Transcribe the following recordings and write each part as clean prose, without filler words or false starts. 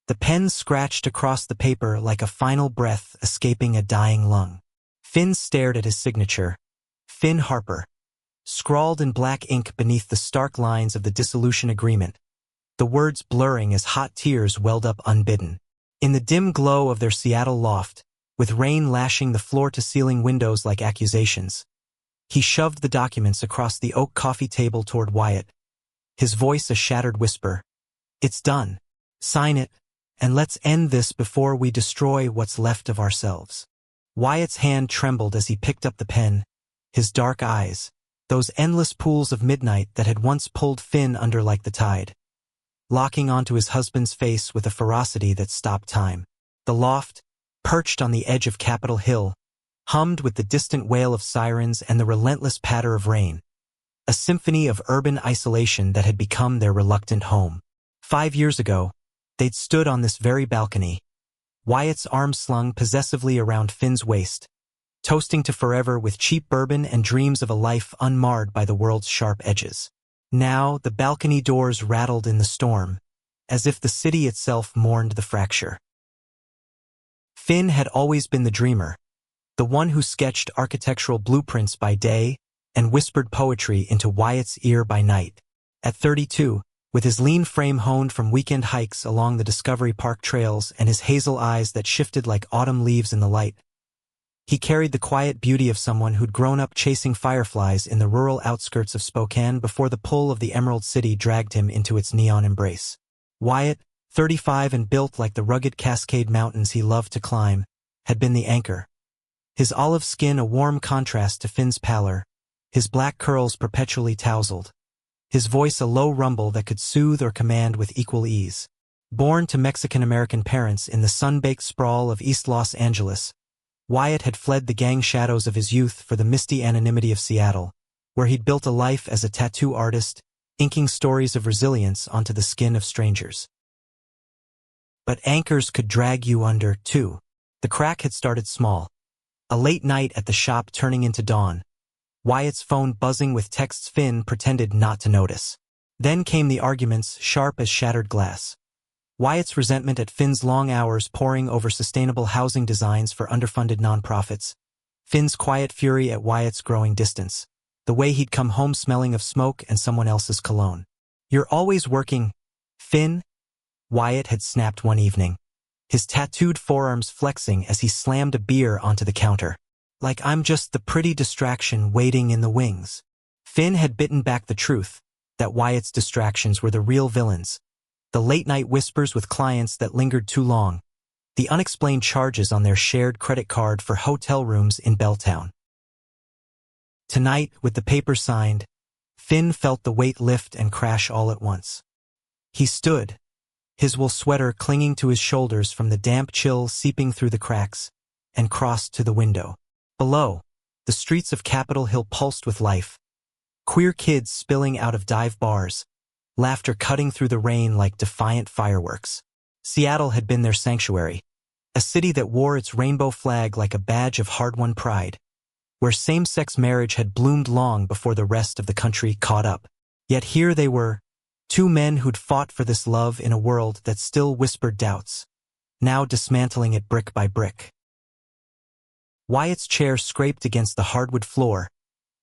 The pen scratched across the paper like a final breath escaping a dying lung. Finn stared at his signature, Finn Harper, scrawled in black ink beneath the stark lines of the dissolution agreement, the words blurring as hot tears welled up unbidden. In the dim glow of their Seattle loft, with rain lashing the floor-to-ceiling windows like accusations, he shoved the documents across the oak coffee table toward Wyatt, his voice a shattered whisper. "It's done. Sign it, and let's end this before we destroy what's left of ourselves." Wyatt's hand trembled as he picked up the pen, his dark eyes, those endless pools of midnight that had once pulled Finn under like the tide, locking onto his husband's face with a ferocity that stopped time. The loft, perched on the edge of Capitol Hill, hummed with the distant wail of sirens and the relentless patter of rain, a symphony of urban isolation that had become their reluctant home. 5 years ago, they'd stood on this very balcony, Wyatt's arms slung possessively around Finn's waist, toasting to forever with cheap bourbon and dreams of a life unmarred by the world's sharp edges. Now, the balcony doors rattled in the storm, as if the city itself mourned the fracture. Finn had always been the dreamer, the one who sketched architectural blueprints by day and whispered poetry into Wyatt's ear by night. At 32, with his lean frame honed from weekend hikes along the Discovery Park trails and his hazel eyes that shifted like autumn leaves in the light, he carried the quiet beauty of someone who'd grown up chasing fireflies in the rural outskirts of Spokane before the pull of the Emerald City dragged him into its neon embrace. Wyatt, 35 and built like the rugged Cascade Mountains he loved to climb, had been the anchor. His olive skin a warm contrast to Finn's pallor, his black curls perpetually tousled, his voice a low rumble that could soothe or command with equal ease. Born to Mexican-American parents in the sun-baked sprawl of East Los Angeles, Wyatt had fled the gang shadows of his youth for the misty anonymity of Seattle, where he'd built a life as a tattoo artist, inking stories of resilience onto the skin of strangers. But anchors could drag you under, too. The crack had started small. A late night at the shop turning into dawn, Wyatt's phone buzzing with texts Finn pretended not to notice. Then came the arguments, sharp as shattered glass. Wyatt's resentment at Finn's long hours poring over sustainable housing designs for underfunded nonprofits, Finn's quiet fury at Wyatt's growing distance, the way he'd come home smelling of smoke and someone else's cologne. "You're always working, Finn," Wyatt had snapped one evening, his tattooed forearms flexing as he slammed a beer onto the counter. "Like I'm just the pretty distraction waiting in the wings." Finn had bitten back the truth, that Wyatt's distractions were the real villains. The late-night whispers with clients that lingered too long, the unexplained charges on their shared credit card for hotel rooms in Belltown. Tonight, with the papers signed, Finn felt the weight lift and crash all at once. He stood, his wool sweater clinging to his shoulders from the damp chill seeping through the cracks, and crossed to the window. Below, the streets of Capitol Hill pulsed with life. Queer kids spilling out of dive bars, laughter cutting through the rain like defiant fireworks. Seattle had been their sanctuary, a city that wore its rainbow flag like a badge of hard-won pride, where same-sex marriage had bloomed long before the rest of the country caught up. Yet here they were, two men who'd fought for this love in a world that still whispered doubts, now dismantling it brick by brick. Wyatt's chair scraped against the hardwood floor,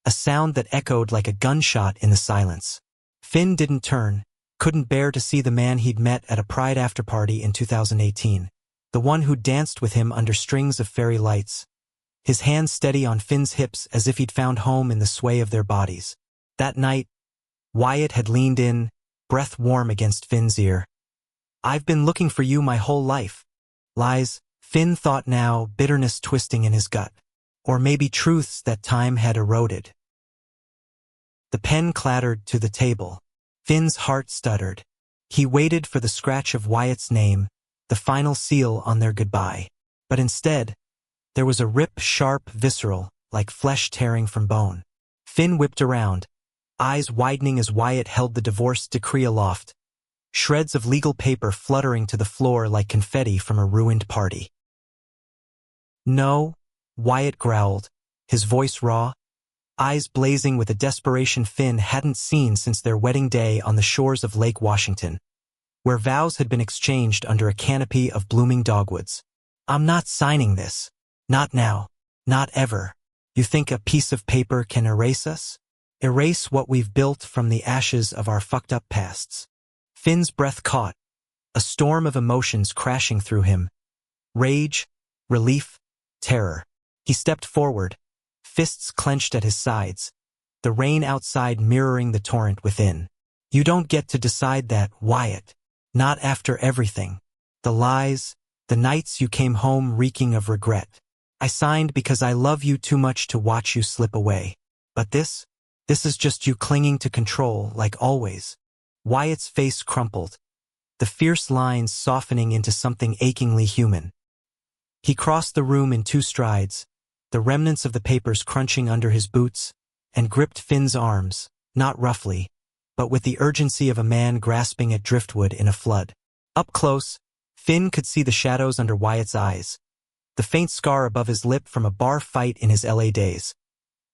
a sound that echoed like a gunshot in the silence. Finn didn't turn, couldn't bear to see the man he'd met at a Pride after-party in 2018, the one who danced with him under strings of fairy lights, his hands steady on Finn's hips as if he'd found home in the sway of their bodies. That night, Wyatt had leaned in, breath warm against Finn's ear. "I've been looking for you my whole life." Lies, Finn thought now, bitterness twisting in his gut. Or maybe truths that time had eroded. The pen clattered to the table. Finn's heart stuttered. He waited for the scratch of Wyatt's name, the final seal on their goodbye. But instead, there was a rip sharp, visceral, like flesh tearing from bone. Finn whipped around, eyes widening as Wyatt held the divorce decree aloft, shreds of legal paper fluttering to the floor like confetti from a ruined party. "No," Wyatt growled, his voice raw, eyes blazing with a desperation Finn hadn't seen since their wedding day on the shores of Lake Washington. where vows had been exchanged under a canopy of blooming dogwoods. I'm not signing this. Not now. Not ever. You think a piece of paper can erase us? Erase what we've built from the ashes of our fucked up pasts. Finn's breath caught, a storm of emotions crashing through him. Rage, relief, terror. He stepped forward, fists clenched at his sides, the rain outside mirroring the torrent within. You don't get to decide that, Wyatt. Not after everything. The lies, the nights you came home reeking of regret. I signed because I love you too much to watch you slip away. But this is just you clinging to control, like always. Wyatt's face crumpled, the fierce lines softening into something achingly human. He crossed the room in 2 strides, the remnants of the papers crunching under his boots, and gripped Finn's arms, not roughly, but with the urgency of a man grasping at driftwood in a flood. Up close, Finn could see the shadows under Wyatt's eyes, the faint scar above his lip from a bar fight in his LA days,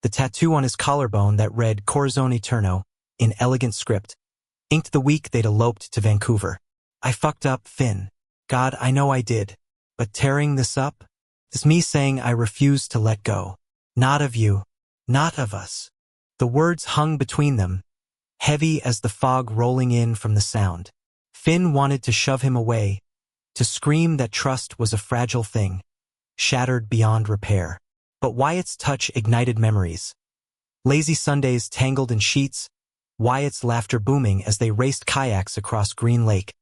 the tattoo on his collarbone that read Corazon Eterno, in elegant script, inked the week they'd eloped to Vancouver. I fucked up, Finn. God, I know I did. But tearing this up is me saying I refuse to let go. Not of you. Not of us. The words hung between them, heavy as the fog rolling in from the sound. Finn wanted to shove him away, to scream that trust was a fragile thing, shattered beyond repair. But Wyatt's touch ignited memories. Lazy Sundays tangled in sheets, Wyatt's laughter booming as they raced kayaks across Green Lake.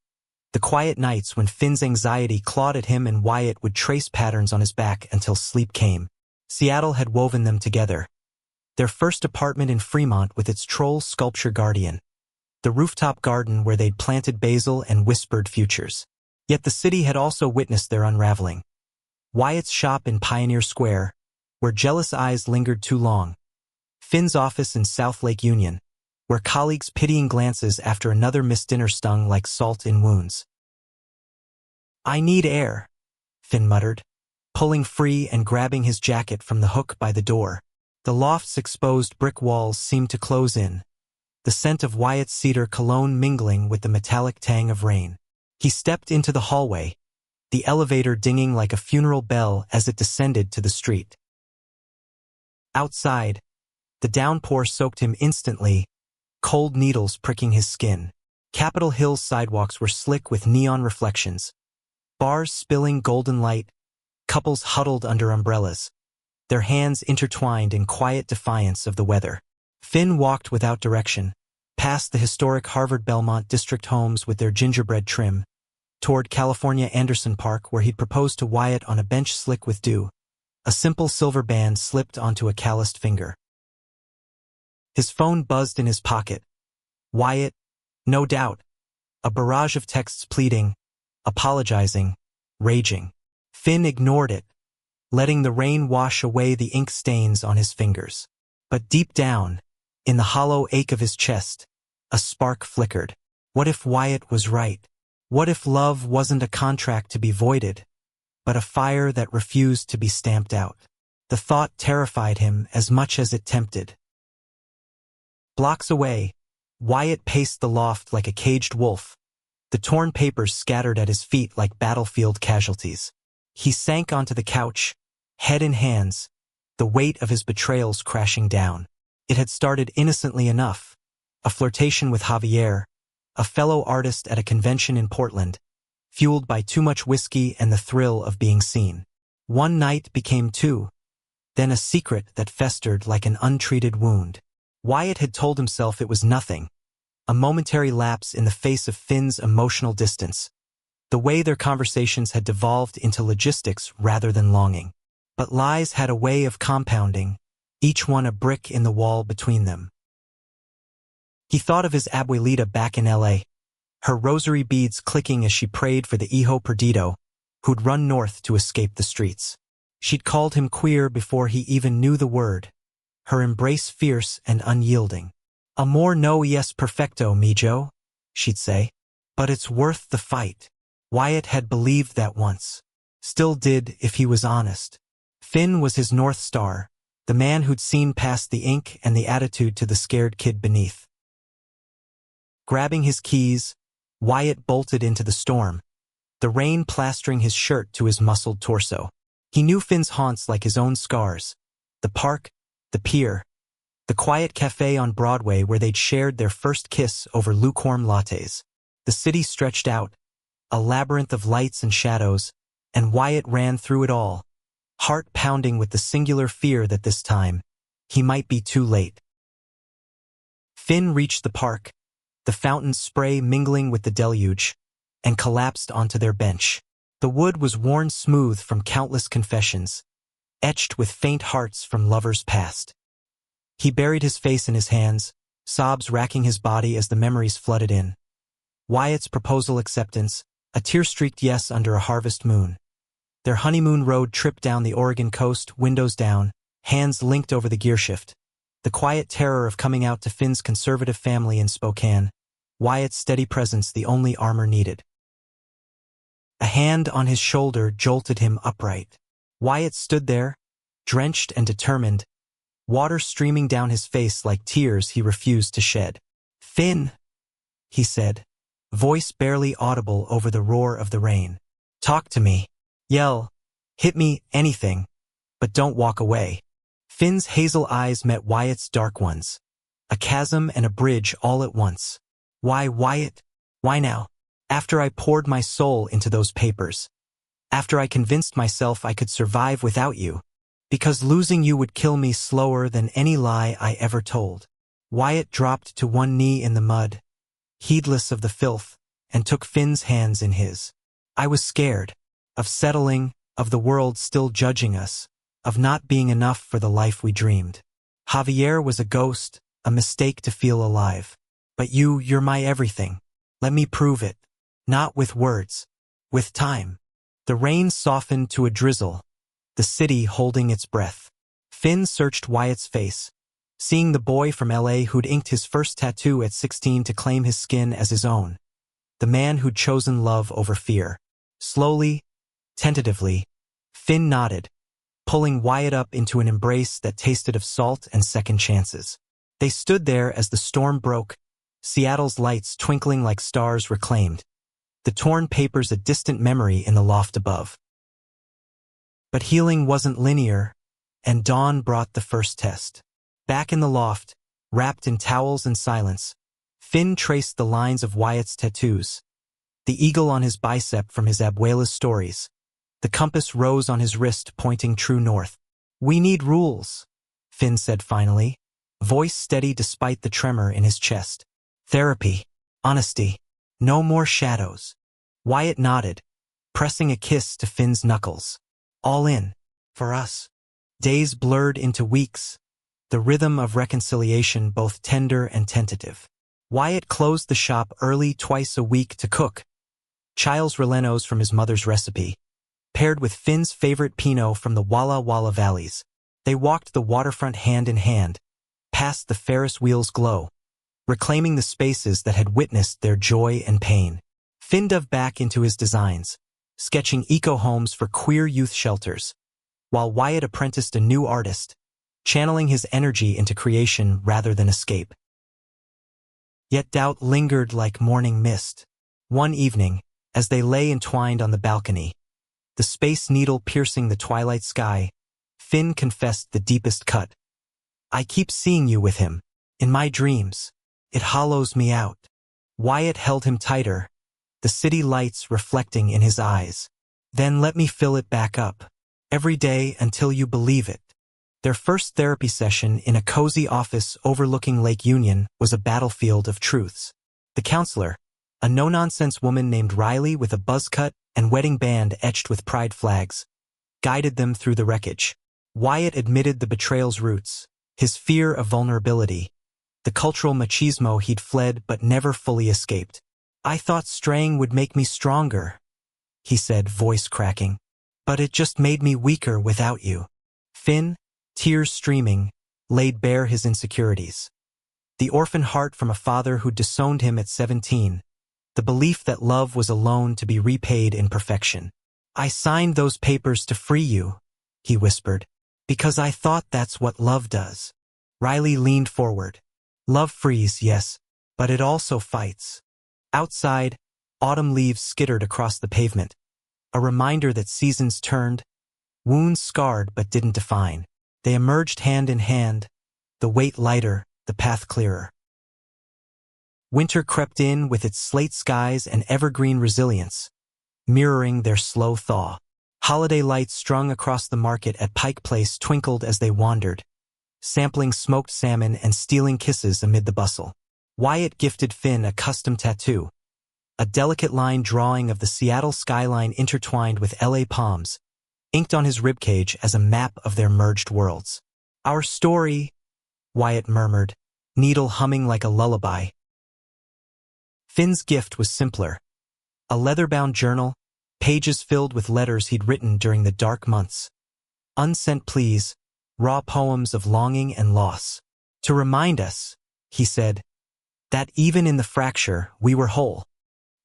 The quiet nights when Finn's anxiety clawed at him and Wyatt would trace patterns on his back until sleep came. Seattle had woven them together. Their first apartment in Fremont with its troll sculpture guardian. The rooftop garden where they'd planted basil and whispered futures. Yet the city had also witnessed their unraveling. Wyatt's shop in Pioneer Square, where jealous eyes lingered too long. Finn's office in South Lake Union, where colleagues' pitying glances after another missed dinner stung like salt in wounds. I need air, Finn muttered, pulling free and grabbing his jacket from the hook by the door. The loft's exposed brick walls seemed to close in, the scent of Wyatt's cedar cologne mingling with the metallic tang of rain. He stepped into the hallway, the elevator dinging like a funeral bell as it descended to the street. Outside, the downpour soaked him instantly, cold needles pricking his skin. Capitol Hill's sidewalks were slick with neon reflections, bars spilling golden light, couples huddled under umbrellas, their hands intertwined in quiet defiance of the weather. Finn walked without direction, past the historic Harvard Belmont district homes with their gingerbread trim, toward California Anderson Park where he'd proposed to Wyatt on a bench slick with dew. A simple silver band slipped onto a calloused finger. His phone buzzed in his pocket. Wyatt, no doubt. A barrage of texts pleading, apologizing, raging. Finn ignored it, letting the rain wash away the ink stains on his fingers. But deep down, in the hollow ache of his chest, a spark flickered. What if Wyatt was right? What if love wasn't a contract to be voided, but a fire that refused to be stamped out? The thought terrified him as much as it tempted. Blocks away, Wyatt paced the loft like a caged wolf, the torn papers scattered at his feet like battlefield casualties. He sank onto the couch, head in hands, the weight of his betrayals crashing down. It had started innocently enough, a flirtation with Javier, a fellow artist at a convention in Portland, fueled by too much whiskey and the thrill of being seen. One night became 2, then a secret that festered like an untreated wound. Wyatt had told himself it was nothing, a momentary lapse in the face of Finn's emotional distance, the way their conversations had devolved into logistics rather than longing. But lies had a way of compounding, each one a brick in the wall between them. He thought of his abuelita back in LA, her rosary beads clicking as she prayed for the hijo perdido, who'd run north to escape the streets. She'd called him queer before he even knew the word, her embrace fierce and unyielding. Amor no es perfecto, mijo, she'd say. But it's worth the fight. Wyatt had believed that once. Still did if he was honest. Finn was his North Star, the man who'd seen past the ink and the attitude to the scared kid beneath. Grabbing his keys, Wyatt bolted into the storm, the rain plastering his shirt to his muscled torso. He knew Finn's haunts like his own scars. The park, the pier, the quiet cafe on Broadway where they'd shared their first kiss over lukewarm lattes. The city stretched out, a labyrinth of lights and shadows, and Wyatt ran through it all, heart pounding with the singular fear that this time, he might be too late. Finn reached the park, the fountain's spray mingling with the deluge, and collapsed onto their bench. The wood was worn smooth from countless confessions, etched with faint hearts from lovers past. He buried his face in his hands, sobs racking his body as the memories flooded in. Wyatt's proposal acceptance, a tear-streaked yes under a harvest moon. Their honeymoon road trip down the Oregon coast, windows down, hands linked over the gearshift. The quiet terror of coming out to Finn's conservative family in Spokane. Wyatt's steady presence the only armor needed. A hand on his shoulder jolted him upright. Wyatt stood there, drenched and determined, water streaming down his face like tears he refused to shed. "Finn," he said, voice barely audible over the roar of the rain. "Talk to me. Yell. Hit me, anything. But don't walk away." Finn's hazel eyes met Wyatt's dark ones. A chasm and a bridge all at once. "Why, Wyatt? Why now? After I poured my soul into those papers. After I convinced myself I could survive without you. Because losing you would kill me slower than any lie I ever told." Wyatt dropped to one knee in the mud, heedless of the filth, and took Finn's hands in his. "I was scared. Of settling, of the world still judging us, of not being enough for the life we dreamed. Javier was a ghost, a mistake to feel alive. But you're my everything. Let me prove it. Not with words. With time." The rain softened to a drizzle, the city holding its breath. Finn searched Wyatt's face, seeing the boy from LA who'd inked his first tattoo at 16 to claim his skin as his own. The man who'd chosen love over fear. Slowly, tentatively, Finn nodded, pulling Wyatt up into an embrace that tasted of salt and second chances. They stood there as the storm broke, Seattle's lights twinkling like stars reclaimed, the torn papers a distant memory in the loft above. But healing wasn't linear, and dawn brought the first test. Back in the loft, wrapped in towels and silence, Finn traced the lines of Wyatt's tattoos. The eagle on his bicep from his abuela's stories. The compass rose on his wrist pointing true north. "We need rules," Finn said finally, voice steady despite the tremor in his chest. "Therapy. Honesty. No more shadows." Wyatt nodded, pressing a kiss to Finn's knuckles. "All in. For us." Days blurred into weeks, the rhythm of reconciliation both tender and tentative. Wyatt closed the shop early twice a week to cook. Chil's rellenos from his mother's recipe, paired with Finn's favorite Pinot from the Walla Walla valleys. They walked the waterfront hand in hand, past the Ferris wheel's glow, reclaiming the spaces that had witnessed their joy and pain. Finn dove back into his designs, sketching eco-homes for queer youth shelters, while Wyatt apprenticed a new artist, channeling his energy into creation rather than escape. Yet doubt lingered like morning mist. One evening, as they lay entwined on the balcony, the space needle piercing the twilight sky, Finn confessed the deepest cut. "I keep seeing you with him, in my dreams. It hollows me out." Wyatt held him tighter, the city lights reflecting in his eyes. "Then let me fill it back up. Every day until you believe it." Their first therapy session in a cozy office overlooking Lake Union was a battlefield of truths. The counselor, a no-nonsense woman named Riley with a buzz cut and wedding band etched with pride flags, guided them through the wreckage. Wyatt admitted the betrayal's roots, his fear of vulnerability, the cultural machismo he'd fled but never fully escaped. "I thought straying would make me stronger," he said, voice cracking. "But it just made me weaker without you." Finn, tears streaming, laid bare his insecurities. The orphan heart from a father who disowned him at 17, the belief that love was a loan to be repaid in perfection. "I signed those papers to free you," he whispered, "because I thought that's what love does." Riley leaned forward. "Love frees, yes, but it also fights." Outside, Autumn leaves skittered across the pavement, a reminder that seasons turned, wounds scarred but didn't define. They emerged hand in hand, the weight lighter, the path clearer. Winter crept in with its slate skies and evergreen resilience, mirroring their slow thaw. Holiday lights strung across the market at Pike Place twinkled as they wandered, sampling smoked salmon and stealing kisses amid the bustle. Wyatt gifted Finn a custom tattoo, a delicate line drawing of the Seattle skyline intertwined with LA palms, inked on his ribcage as a map of their merged worlds. "Our story," Wyatt murmured, needle humming like a lullaby. Finn's gift was simpler. A leather-bound journal, pages filled with letters he'd written during the dark months. Unsent pleas, raw poems of longing and loss. "To remind us," he said, "that even in the fracture, we were whole."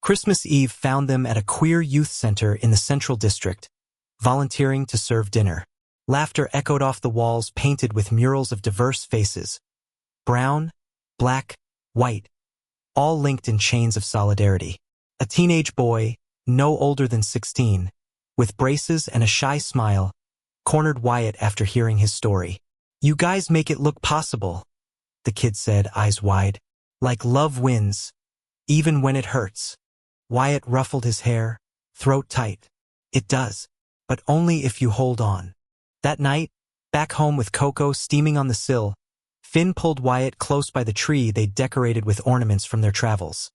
Christmas Eve found them at a queer youth center in the Central District, volunteering to serve dinner. Laughter echoed off the walls painted with murals of diverse faces. Brown, black, white, all linked in chains of solidarity. A teenage boy, no older than 16, with braces and a shy smile, cornered Wyatt after hearing his story. "You guys make it look possible," the kid said, eyes wide. "Like love wins, even when it hurts." Wyatt ruffled his hair, throat tight. "It does, but only if you hold on." That night, back home with Coco steaming on the sill, Finn pulled Wyatt close by the tree they'd decorated with ornaments from their travels.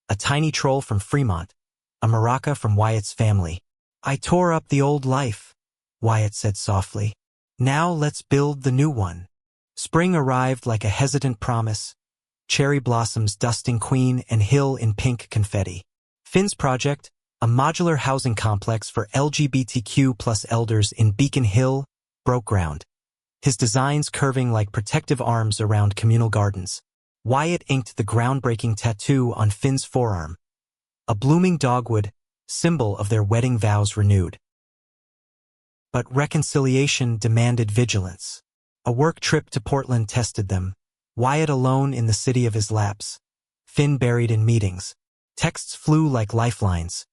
A tiny troll from Fremont, a maraca from Wyatt's family. "I tore up the old life," Wyatt said softly. "Now let's build the new one." Spring arrived like a hesitant promise, cherry blossoms dusting Queen and Hill in pink confetti. Finn's project, a modular housing complex for LGBTQ+ elders in Beacon Hill, broke ground, his designs curving like protective arms around communal gardens. Wyatt inked the groundbreaking tattoo on Finn's forearm, a blooming dogwood, symbol of their wedding vows renewed. But reconciliation demanded vigilance. A work trip to Portland tested them, Wyatt alone in the city of his lapse, Finn buried in meetings. Texts flew like lifelines.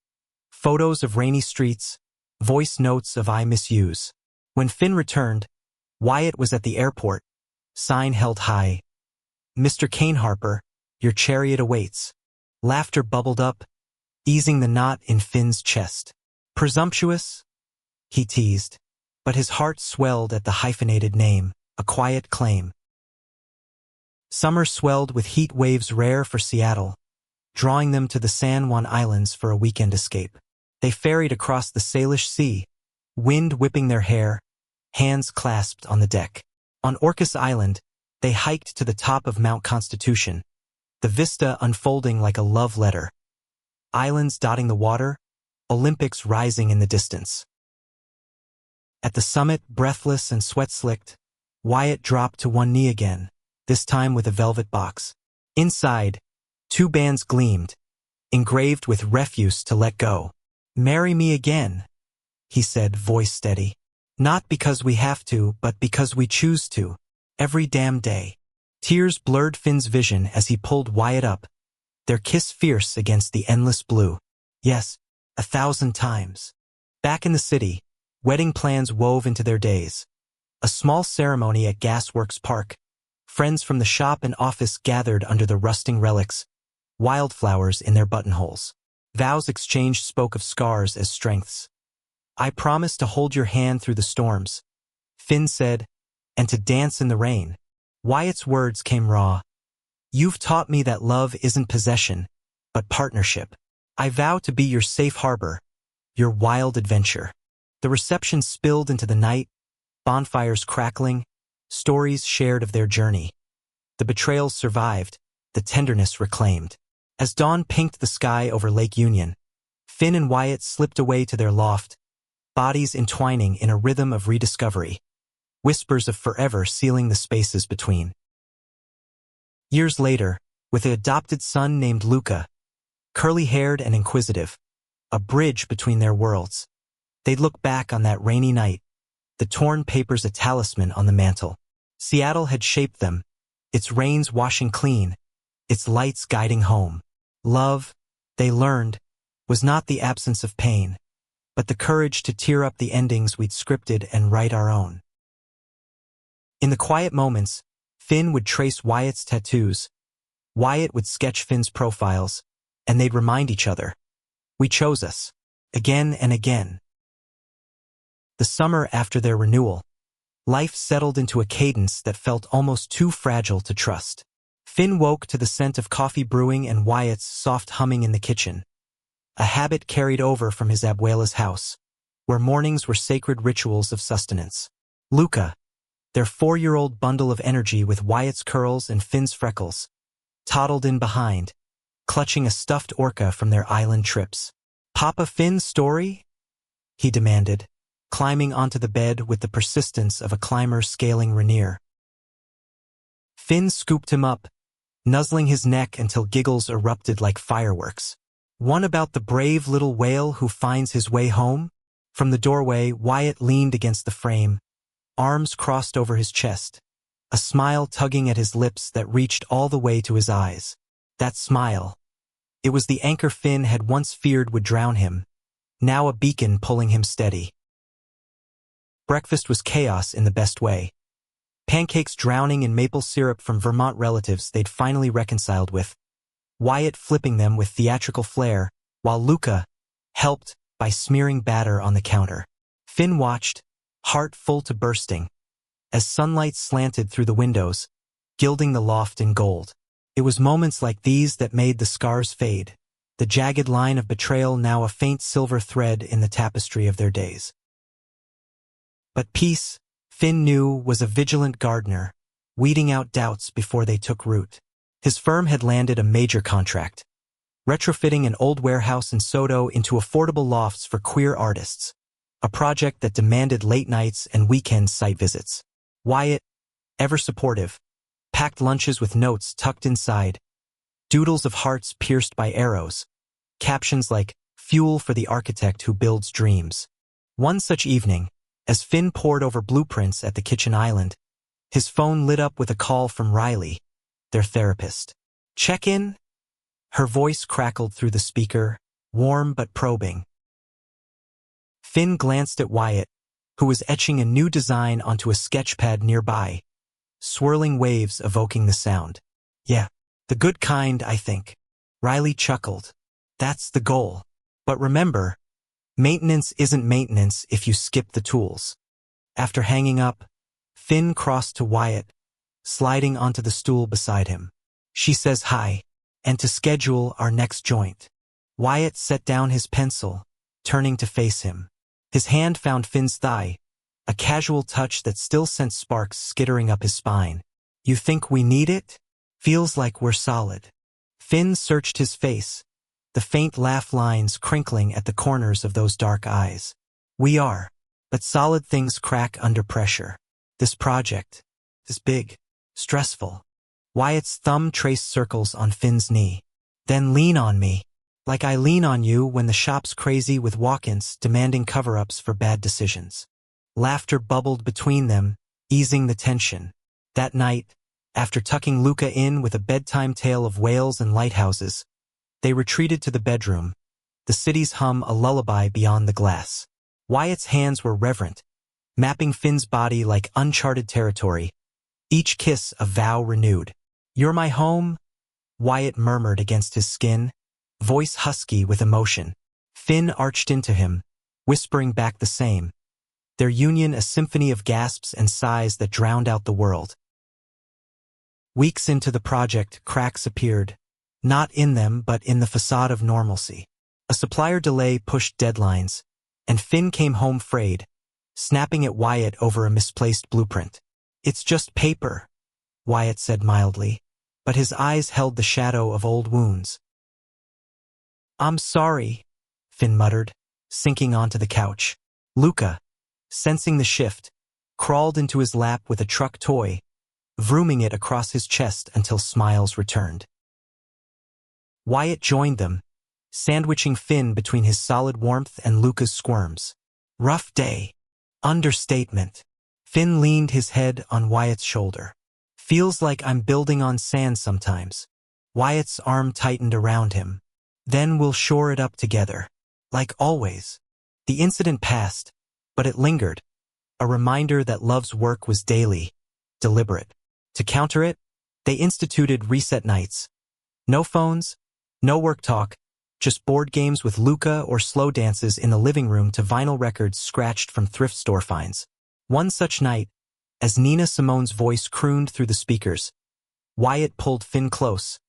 Photos of rainy streets, voice notes of "I miss yous." When Finn returned, Wyatt was at the airport, sign held high. "Mr. Kaneharper, your chariot awaits." Laughter bubbled up, easing the knot in Finn's chest. "Presumptuous?" he teased, but his heart swelled at the hyphenated name, a quiet claim. Summer swelled with heat waves rare for Seattle, drawing them to the San Juan Islands for a weekend escape. They ferried across the Salish Sea, wind whipping their hair, hands clasped on the deck. On Orcas Island, they hiked to the top of Mount Constitution, the vista unfolding like a love letter. Islands dotting the water, Olympics rising in the distance. At the summit, breathless and sweat-slicked, Wyatt dropped to one knee again, this time with a velvet box. Inside, 2 bands gleamed, engraved with refuse to let go. "Marry me again," he said, voice steady. "Not because we have to, but because we choose to. Every damn day." Tears blurred Finn's vision as he pulled Wyatt up, their kiss fierce against the endless blue. Yes, 1,000 times. Back in the city, wedding plans wove into their days. A small ceremony at Gasworks Park. Friends from the shop and office gathered under the rusting relics, wildflowers in their buttonholes. Vows exchanged spoke of scars as strengths. "I promise to hold your hand through the storms," Finn said, "and to dance in the rain." Wyatt's words came raw. "You've taught me that love isn't possession, but partnership. I vow to be your safe harbor, your wild adventure." The reception spilled into the night, bonfires crackling, stories shared of their journey. The betrayals survived, the tenderness reclaimed. As dawn pinked the sky over Lake Union, Finn and Wyatt slipped away to their loft, bodies entwining in a rhythm of rediscovery, whispers of forever sealing the spaces between. Years later, with an adopted son named Luca, curly-haired and inquisitive, a bridge between their worlds, they'd look back on that rainy night, the torn papers a talisman on the mantel. Seattle had shaped them, its rains washing clean, its lights guiding home. Love, they learned, was not the absence of pain, but the courage to tear up the endings we'd scripted and write our own. In the quiet moments, Finn would trace Wyatt's tattoos. Wyatt would sketch Finn's profiles, and they'd remind each other. We chose us. Again and again. The summer after their renewal, life settled into a cadence that felt almost too fragile to trust. Finn woke to the scent of coffee brewing and Wyatt's soft humming in the kitchen, a habit carried over from his abuela's house, where mornings were sacred rituals of sustenance. Luca, their 4-year-old bundle of energy with Wyatt's curls and Finn's freckles, toddled in behind, clutching a stuffed orca from their island trips. "Papa Finn's story?" he demanded, climbing onto the bed with the persistence of a climber scaling Rainier. Finn scooped him up, nuzzling his neck until giggles erupted like fireworks. "One about the brave little whale who finds his way home?" From the doorway, Wyatt leaned against the frame, arms crossed over his chest, a smile tugging at his lips that reached all the way to his eyes. That smile. It was the anchor Finn had once feared would drown him, now a beacon pulling him steady. Breakfast was chaos in the best way. Pancakes drowning in maple syrup from Vermont relatives they'd finally reconciled with, Wyatt flipping them with theatrical flair, while Luca helped by smearing batter on the counter. Finn watched, heart full to bursting, as sunlight slanted through the windows, gilding the loft in gold. It was moments like these that made the scars fade, the jagged line of betrayal now a faint silver thread in the tapestry of their days. But peace, Finn knew, was a vigilant gardener, weeding out doubts before they took root. His firm had landed a major contract, retrofitting an old warehouse in Soto into affordable lofts for queer artists, a project that demanded late nights and weekend site visits. Wyatt, ever supportive, packed lunches with notes tucked inside, doodles of hearts pierced by arrows, captions like, "Fuel for the architect who builds dreams." One such evening, as Finn pored over blueprints at the kitchen island, his phone lit up with a call from Riley, their therapist. "Check in?" Her voice crackled through the speaker, warm but probing. Finn glanced at Wyatt, who was etching a new design onto a sketchpad nearby, swirling waves evoking the sound. "Yeah, the good kind, I think." Riley chuckled. "That's the goal. But remember, maintenance isn't maintenance if you skip the tools." After hanging up, Finn crossed to Wyatt, sliding onto the stool beside him. "She says hi, and to schedule our next joint." Wyatt set down his pencil, turning to face him. His hand found Finn's thigh, a casual touch that still sent sparks skittering up his spine. "You think we need it? Feels like we're solid." Finn searched his face, the faint laugh lines crinkling at the corners of those dark eyes. "We are, but solid things crack under pressure. This project is big, stressful." Wyatt's thumb traced circles on Finn's knee. "Then lean on me, like I lean on you when the shop's crazy with walk-ins demanding cover-ups for bad decisions." Laughter bubbled between them, easing the tension. That night, after tucking Luca in with a bedtime tale of whales and lighthouses, they retreated to the bedroom, the city's hum a lullaby beyond the glass. Wyatt's hands were reverent, mapping Finn's body like uncharted territory, each kiss a vow renewed. "You're my home," Wyatt murmured against his skin, voice husky with emotion. Finn arched into him, whispering back the same, their union a symphony of gasps and sighs that drowned out the world. Weeks into the project, cracks appeared, not in them but in the facade of normalcy. A supplier delay pushed deadlines, and Finn came home frayed, snapping at Wyatt over a misplaced blueprint. "It's just paper," Wyatt said mildly, but his eyes held the shadow of old wounds. "I'm sorry," Finn muttered, sinking onto the couch. Luca, sensing the shift, crawled into his lap with a truck toy, vrooming it across his chest until smiles returned. Wyatt joined them, sandwiching Finn between his solid warmth and Luca's squirms. "Rough day." Understatement. Finn leaned his head on Wyatt's shoulder. "Feels like I'm building on sand sometimes." Wyatt's arm tightened around him, Then we'll shore it up together. Like always. The incident passed, but it lingered. A reminder that love's work was daily, deliberate. To counter it, they instituted reset nights. No phones, no work talk, just board games with Luca or slow dances in the living room to vinyl records scratched from thrift store finds. One such night, as Nina Simone's voice crooned through the speakers, Wyatt pulled Finn close,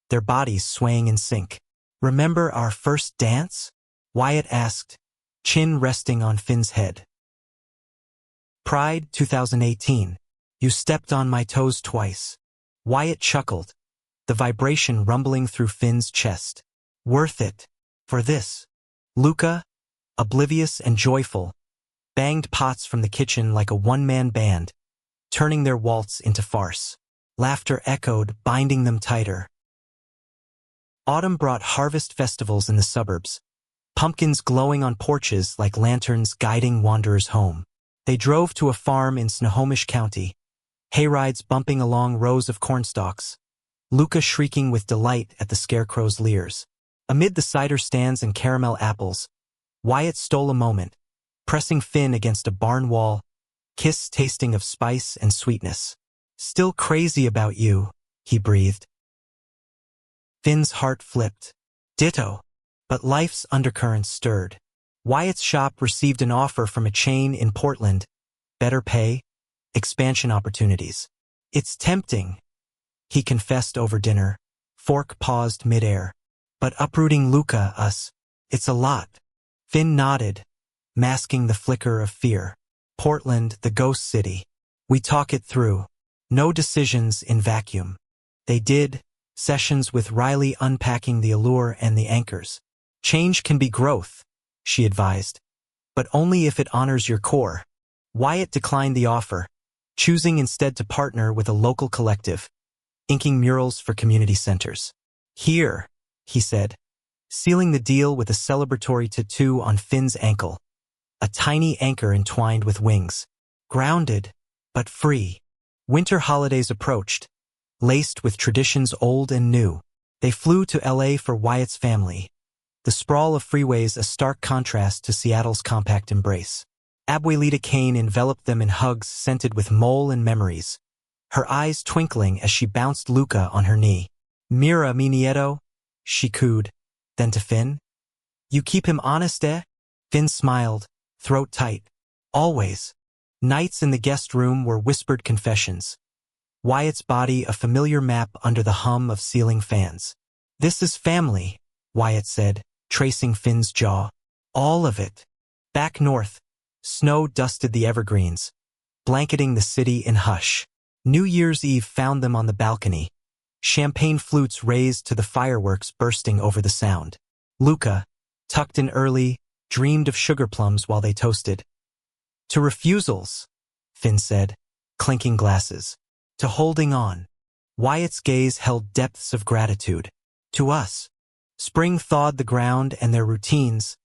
their bodies swaying in sync. "Remember our first dance?" Wyatt asked, chin resting on Finn's head. "Pride 2018. You stepped on my toes twice." Wyatt chuckled, the vibration rumbling through Finn's chest. "Worth it. For this." Luca, oblivious and joyful, banged pots from the kitchen like a one-man band, turning their waltz into farce. Laughter echoed, binding them tighter. Autumn brought harvest festivals in the suburbs, pumpkins glowing on porches like lanterns guiding wanderers home. They drove to a farm in Snohomish County, hayrides bumping along rows of cornstalks, Luca shrieking with delight at the scarecrow's leers. Amid the cider stands and caramel apples, Wyatt stole a moment, pressing Finn against a barn wall, kiss tasting of spice and sweetness. "Still crazy about you," he breathed. Finn's heart flipped. Ditto. But life's undercurrents stirred. Wyatt's shop received an offer from a chain in Portland. Better pay, expansion opportunities. "It's tempting," he confessed over dinner, fork paused midair. "But uprooting Luca, it's a lot." Finn nodded, masking the flicker of fear. "Portland, the ghost city. We talk it through. No decisions in vacuum." They did, sessions with Riley unpacking the allure and the anchors. "Change can be growth," she advised, "but only if it honors your core." Wyatt declined the offer, choosing instead to partner with a local collective, inking murals for community centers. "Here," he said, sealing the deal with a celebratory tattoo on Finn's ankle, a tiny anchor entwined with wings. Grounded, but free. Winter holidays approached, laced with traditions old and new. They flew to LA for Wyatt's family, the sprawl of freeways a stark contrast to Seattle's compact embrace. Abuelita Kane enveloped them in hugs scented with mole and memories, her eyes twinkling as she bounced Luca on her knee. "Mira, mi nieto," she cooed. Then to Finn, "You keep him honest, eh?" Finn smiled, throat tight. "Always." Nights in the guest room were whispered confessions. Wyatt's body a familiar map under the hum of ceiling fans. "This is family," Wyatt said, tracing Finn's jaw. "All of it." Back north, snow dusted the evergreens, blanketing the city in hush. New Year's Eve found them on the balcony, champagne flutes raised to the fireworks bursting over the sound. Luca, tucked in early, dreamed of sugar plums while they toasted. "To refusals," Finn said, clinking glasses. "To holding on." Wyatt's gaze held depths of gratitude. "To us." Spring thawed the ground and their routines,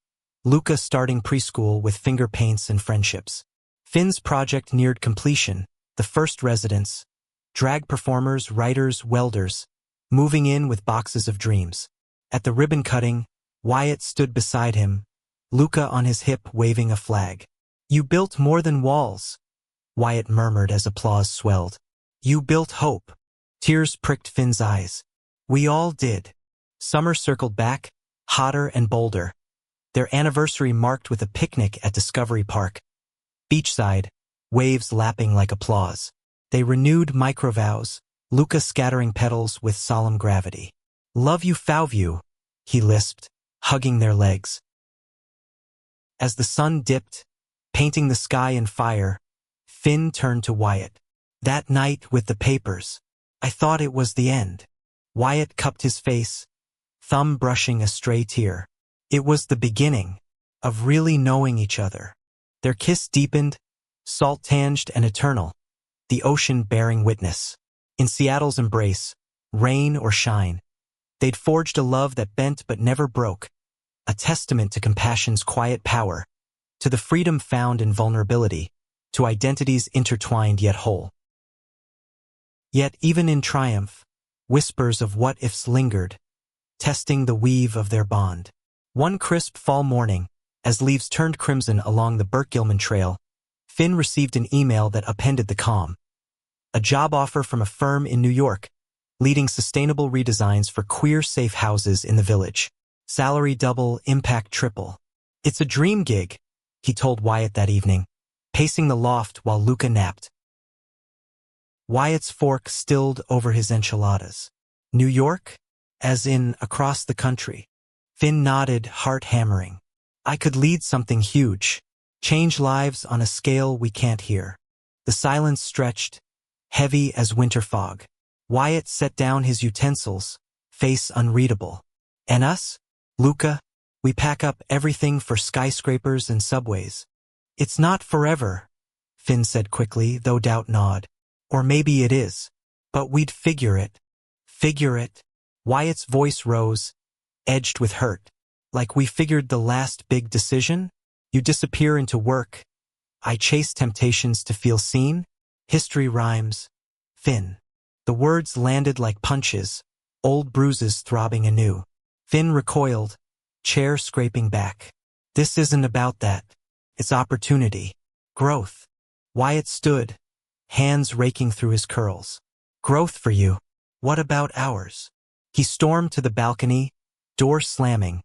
Luca starting preschool with finger paints and friendships. Finn's project neared completion, the first residents, drag performers, writers, welders, moving in with boxes of dreams. At the ribbon cutting, Wyatt stood beside him, Luca on his hip waving a flag. "You built more than walls," Wyatt murmured as applause swelled. "You built hope." Tears pricked Finn's eyes. "We all did." Summer circled back, hotter and bolder. Their anniversary marked with a picnic at Discovery Park. Beachside, waves lapping like applause. They renewed microvows, Luca scattering petals with solemn gravity. "Love you, Fauview," he lisped, hugging their legs. As the sun dipped, painting the sky in fire, Finn turned to Wyatt. "That night with the papers. I thought it was the end." Wyatt cupped his face, thumb brushing a stray tear. "It was the beginning of really knowing each other." Their kiss deepened, salt-tinged and eternal, the ocean bearing witness. In Seattle's embrace, rain or shine, they'd forged a love that bent but never broke, a testament to compassion's quiet power, to the freedom found in vulnerability, to identities intertwined yet whole. Yet even in triumph, whispers of what-ifs lingered, testing the weave of their bond. One crisp fall morning, as leaves turned crimson along the Burke-Gilman Trail, Finn received an email that upended the calm. A job offer from a firm in New York, leading sustainable redesigns for queer-safe houses in the village. Salary double, impact triple. It's a dream gig, he told Wyatt that evening, pacing the loft while Luca napped. Wyatt's fork stilled over his enchiladas. New York? As in across the country. Finn nodded, heart hammering. I could lead something huge. Change lives on a scale we can't hear. The silence stretched, heavy as winter fog. Wyatt set down his utensils, face unreadable. And us? Luca? We pack up everything for skyscrapers and subways. It's not forever, Finn said quickly, though doubt gnawed. Or maybe it is. But we'd figure it. Figure it. Wyatt's voice rose, edged with hurt. Like we figured the last big decision? You disappear into work. I chase temptations to feel seen. History rhymes. Finn. The words landed like punches, old bruises throbbing anew. Finn recoiled, chair scraping back. This isn't about that. It's opportunity. Growth. Wyatt stood, hands raking through his curls. Growth for you. What about ours? He stormed to the balcony, door slamming,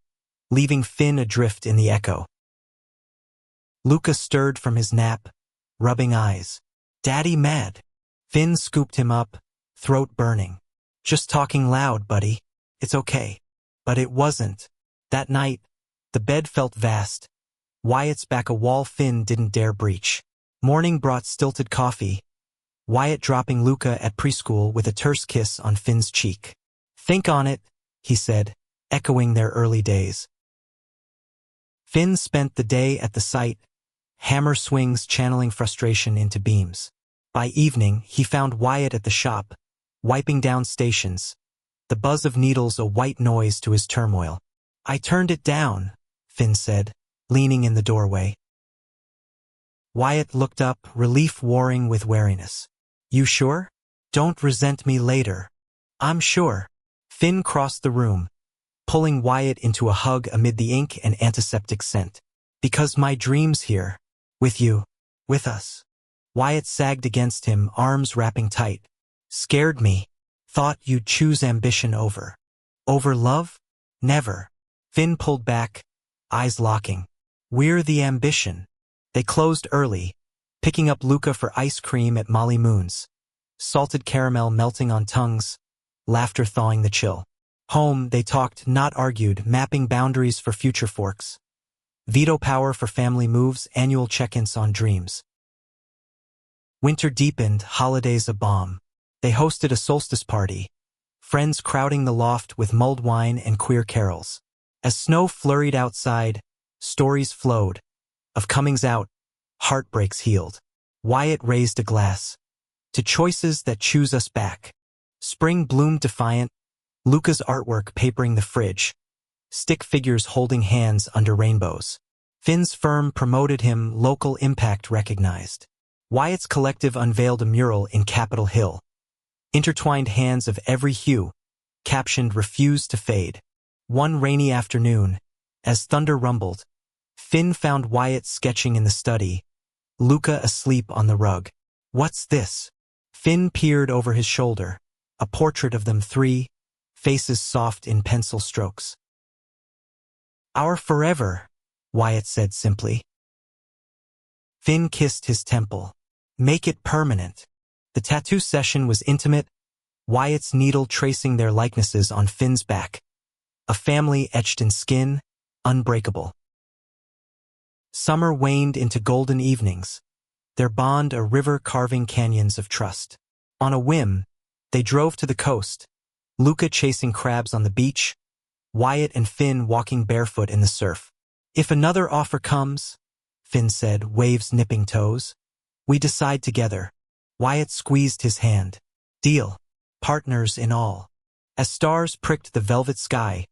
leaving Finn adrift in the echo. Luca stirred from his nap, rubbing eyes. Daddy mad. Finn scooped him up, throat burning. Just talking loud, buddy. It's okay. But it wasn't. That night, the bed felt vast. Wyatt's back a wall Finn didn't dare breach. Morning brought stilted coffee, Wyatt dropping Luca at preschool with a terse kiss on Finn's cheek. Think on it, he said, echoing their early days. Finn spent the day at the site, hammer swings channeling frustration into beams. By evening, he found Wyatt at the shop, wiping down stations, the buzz of needles a white noise to his turmoil. I turned it down, Finn said, leaning in the doorway. Wyatt looked up, relief warring with wariness. You sure? Don't resent me later. I'm sure. Finn crossed the room, pulling Wyatt into a hug amid the ink and antiseptic scent. Because my dream's here. With you. With us. Wyatt sagged against him, arms wrapping tight. Scared me. Thought you'd choose ambition over. Over love? Never. Finn pulled back, eyes locking. We're the ambition. They closed early, picking up Luca for ice cream at Molly Moon's. Salted caramel melting on tongues, laughter thawing the chill. Home, they talked, not argued, mapping boundaries for future forks. Veto power for family moves, annual check-ins on dreams. Winter deepened, holidays a bomb. They hosted a solstice party, friends crowding the loft with mulled wine and queer carols. As snow flurried outside, stories flowed. Of comings out, heartbreaks healed. Wyatt raised a glass. To choices that choose us back. Spring bloomed defiant, Luca's artwork papering the fridge. Stick figures holding hands under rainbows. Finn's firm promoted him, local impact recognized. Wyatt's collective unveiled a mural in Capitol Hill. Intertwined hands of every hue, captioned refuse to fade. One rainy afternoon, as thunder rumbled, Finn found Wyatt sketching in the study, Luca asleep on the rug. What's this? Finn peered over his shoulder, a portrait of them three, faces soft in pencil strokes. Our forever, Wyatt said simply. Finn kissed his temple. Make it permanent. The tattoo session was intimate, Wyatt's needle tracing their likenesses on Finn's back. A family etched in skin, unbreakable. Summer waned into golden evenings, their bond a river carving canyons of trust. On a whim, they drove to the coast, Luca chasing crabs on the beach, Wyatt and Finn walking barefoot in the surf. If another offer comes, Finn said, waves nipping toes, we decide together. Wyatt squeezed his hand. Deal. Partners in all. As stars pricked the velvet sky,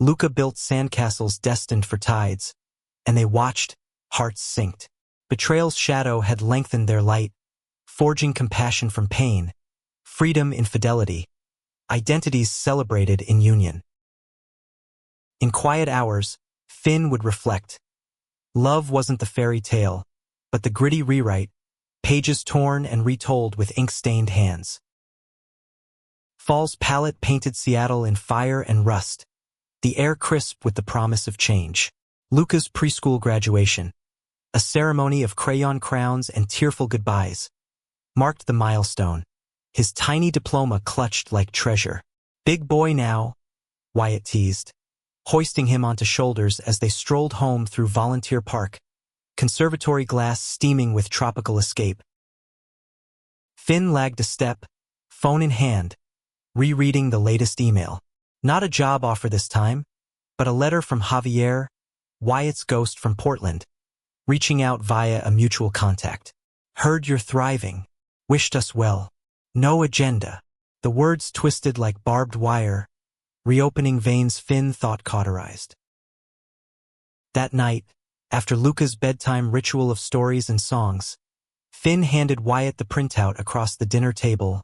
Luca built sandcastles destined for tides, and they watched, hearts synced. Betrayal's shadow had lengthened their light, forging compassion from pain, freedom in fidelity, identities celebrated in union. In quiet hours, Finn would reflect. Love wasn't the fairy tale, but the gritty rewrite, pages torn and retold with ink-stained hands. Fall's palette painted Seattle in fire and rust, the air crisp with the promise of change. Luca's preschool graduation, a ceremony of crayon crowns and tearful goodbyes, marked the milestone, his tiny diploma clutched like treasure. Big boy now, Wyatt teased, hoisting him onto shoulders as they strolled home through Volunteer Park, conservatory glass steaming with tropical escape. Finn lagged a step, phone in hand, rereading the latest email. Not a job offer this time, but a letter from Javier, Wyatt's ghost from Portland, reaching out via a mutual contact. Heard you're thriving. Wished us well. No agenda. The words twisted like barbed wire, reopening veins Finn thought cauterized. That night, after Luca's bedtime ritual of stories and songs, Finn handed Wyatt the printout across the dinner table,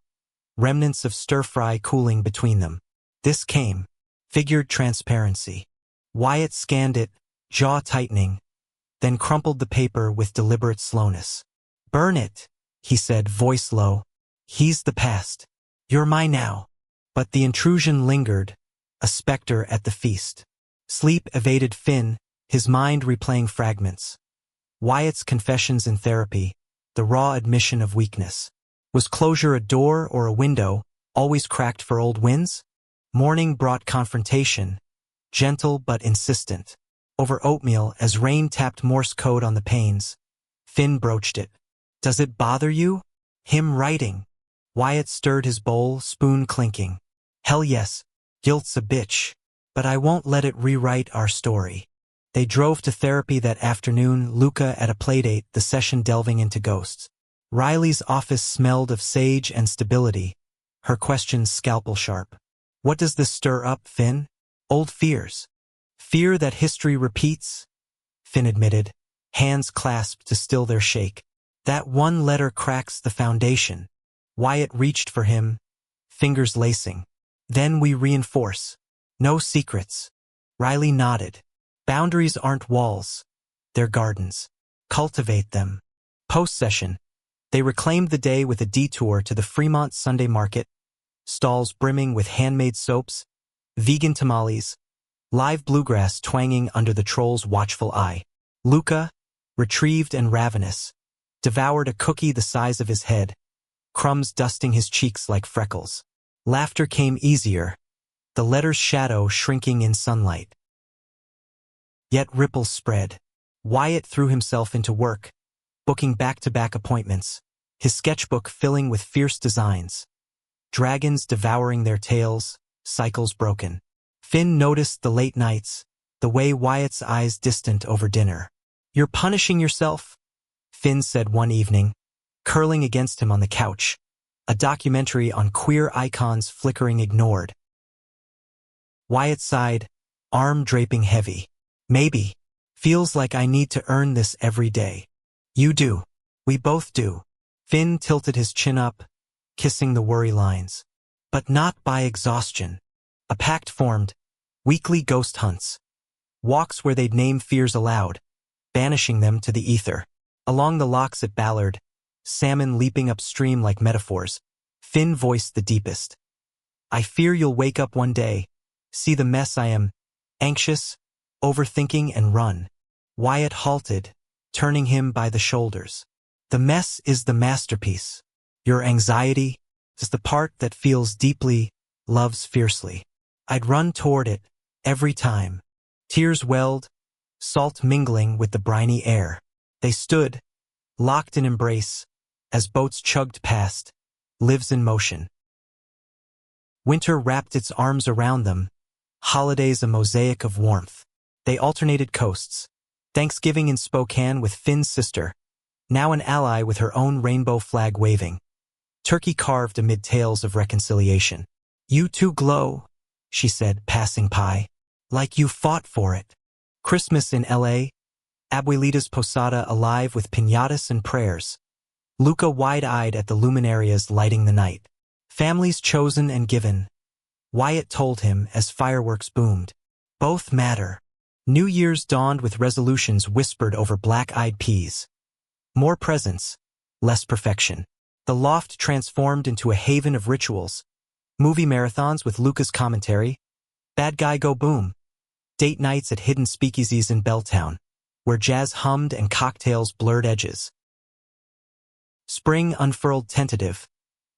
remnants of stir-fry cooling between them. This came, figured transparency. Wyatt scanned it, jaw tightening, then crumpled the paper with deliberate slowness. Burn it, he said, voice low. He's the past. You're mine now. But the intrusion lingered, a specter at the feast. Sleep evaded Finn, his mind replaying fragments. Wyatt's confessions in therapy, the raw admission of weakness. Was closure a door or a window, always cracked for old winds? Morning brought confrontation, gentle but insistent. Over oatmeal as rain tapped Morse code on the panes, Finn broached it. Does it bother you? Him writing. Wyatt stirred his bowl, spoon clinking. Hell yes, guilt's a bitch. But I won't let it rewrite our story. They drove to therapy that afternoon, Luca at a playdate, the session delving into ghosts. Riley's office smelled of sage and stability, her questions scalpel sharp. What does this stir up, Finn? Old fears. Fear that history repeats? Finn admitted, hands clasped to still their shake. That one letter cracks the foundation. Wyatt reached for him, fingers lacing. Then we reinforce. No secrets. Riley nodded. Boundaries aren't walls. They're gardens. Cultivate them. Post-session, they reclaimed the day with a detour to the Fremont Sunday Market, stalls brimming with handmade soaps, vegan tamales, live bluegrass twanging under the troll's watchful eye. Luca, retrieved and ravenous, devoured a cookie the size of his head, crumbs dusting his cheeks like freckles. Laughter came easier, the letter's shadow shrinking in sunlight. Yet ripples spread. Wyatt threw himself into work, booking back-to-back appointments, his sketchbook filling with fierce designs. Dragons devouring their tails, cycles broken. Finn noticed the late nights, the way Wyatt's eyes distant over dinner. You're punishing yourself, Finn said one evening, curling against him on the couch, a documentary on queer icons flickering ignored. Wyatt sighed, arm draping heavy. Maybe. Feels like I need to earn this every day. You do. We both do. Finn tilted his chin up, kissing the worry lines. But not by exhaustion. A pact formed. Weekly ghost hunts. Walks where they'd name fears aloud, banishing them to the ether. Along the locks at Ballard, salmon leaping upstream like metaphors, Finn voiced the deepest. I fear you'll wake up one day, see the mess I am, anxious, overthinking and run. Wyatt halted, turning him by the shoulders. The mess is the masterpiece. Your anxiety is the part that feels deeply, loves fiercely. I'd run toward it, every time. Tears welled, salt mingling with the briny air. They stood, locked in embrace, as boats chugged past, lives in motion. Winter wrapped its arms around them, holidays a mosaic of warmth. They alternated coasts. Thanksgiving in Spokane with Finn's sister, now an ally with her own rainbow flag waving. Turkey carved amid tales of reconciliation. You two glow, she said, passing pie. Like you fought for it. Christmas in L.A., Abuelita's Posada alive with piñatas and prayers. Luca wide-eyed at the luminarias lighting the night. Families chosen and given. Wyatt told him as fireworks boomed. Both matter. New Year's dawned with resolutions whispered over black-eyed peas. More presence, less perfection. The loft transformed into a haven of rituals. Movie marathons with Luca's commentary. Bad Guy Go Boom. Date nights at hidden speakeasies in Belltown, where jazz hummed and cocktails blurred edges. Spring unfurled tentative.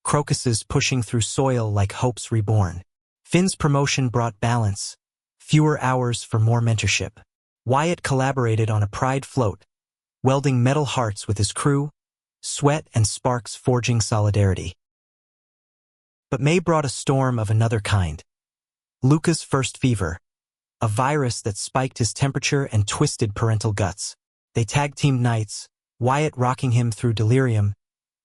Crocuses pushing through soil like hopes reborn. Finn's promotion brought balance. Fewer hours for more mentorship. Wyatt collaborated on a pride float, welding metal hearts with his crew, sweat and sparks forging solidarity. But May brought a storm of another kind. Luca's first fever, a virus that spiked his temperature and twisted parental guts. They tag-teamed nights, Wyatt rocking him through delirium,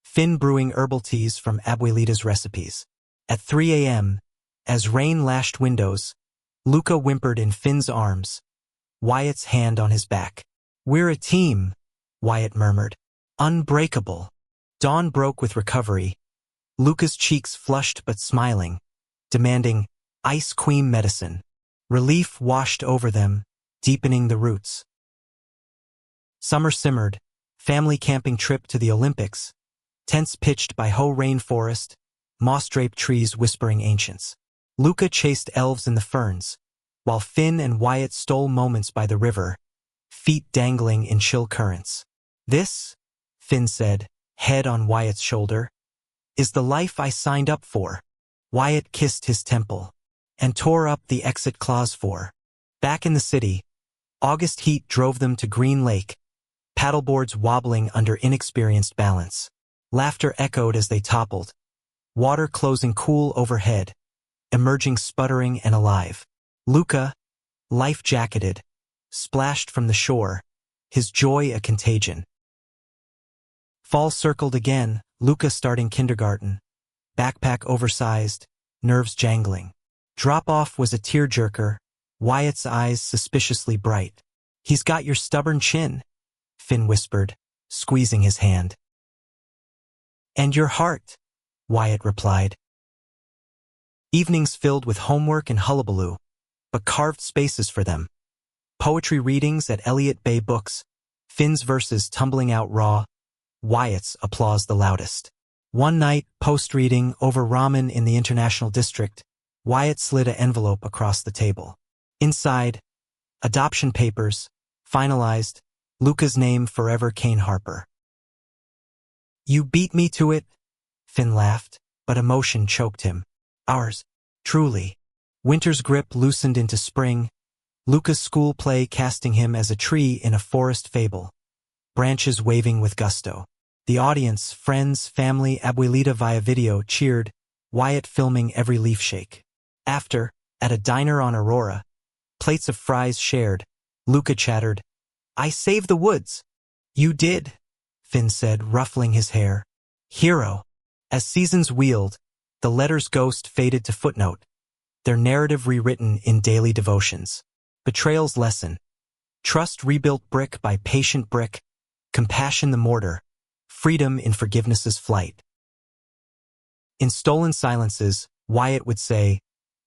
Finn brewing herbal teas from Abuelita's recipes. At 3 a.m., as rain lashed windows, Luca whimpered in Finn's arms, Wyatt's hand on his back. "We're a team," Wyatt murmured. "Unbreakable." Dawn broke with recovery, Luca's cheeks flushed but smiling, demanding ice cream medicine. Relief washed over them, deepening the roots. Summer simmered, family camping trip to the Olympics, tents pitched by Ho rainforest, moss-draped trees whispering ancients. Luca chased elves in the ferns, while Finn and Wyatt stole moments by the river, feet dangling in chill currents. "This," Finn said, head on Wyatt's shoulder, "is the life I signed up for." Wyatt kissed his temple and tore up the exit clause for. Back in the city, August heat drove them to Green Lake, paddleboards wobbling under inexperienced balance. Laughter echoed as they toppled, water closing cool overhead, emerging sputtering and alive. Luca, life-jacketed, splashed from the shore, his joy a contagion. Fall circled again, Luca starting kindergarten, backpack oversized, nerves jangling. Drop-off was a tearjerker, Wyatt's eyes suspiciously bright. "He's got your stubborn chin," Finn whispered, squeezing his hand. "And your heart," Wyatt replied. Evenings filled with homework and hullabaloo, but carved spaces for them. Poetry readings at Elliott Bay Books, Finn's verses tumbling out raw, Wyatt's applause the loudest. One night, post-reading over ramen in the International District, Wyatt slid an envelope across the table. Inside, adoption papers, finalized, Luca's name forever Kane Harper. "You beat me to it," Finn laughed, but emotion choked him. "Ours, truly." Winter's grip loosened into spring, Luca's school play casting him as a tree in a forest fable, branches waving with gusto. The audience, friends, family, Abuelita via video, cheered, Wyatt filming every leaf shake. After, at a diner on Aurora, plates of fries shared, Luca chattered, "I saved the woods." "You did," Finn said, ruffling his hair. "Hero." As seasons wheeled, the letter's ghost faded to footnote, their narrative rewritten in daily devotions. Betrayal's lesson. Trust rebuilt brick by patient brick, compassion the mortar, freedom in forgiveness's flight. In stolen silences, Wyatt would say,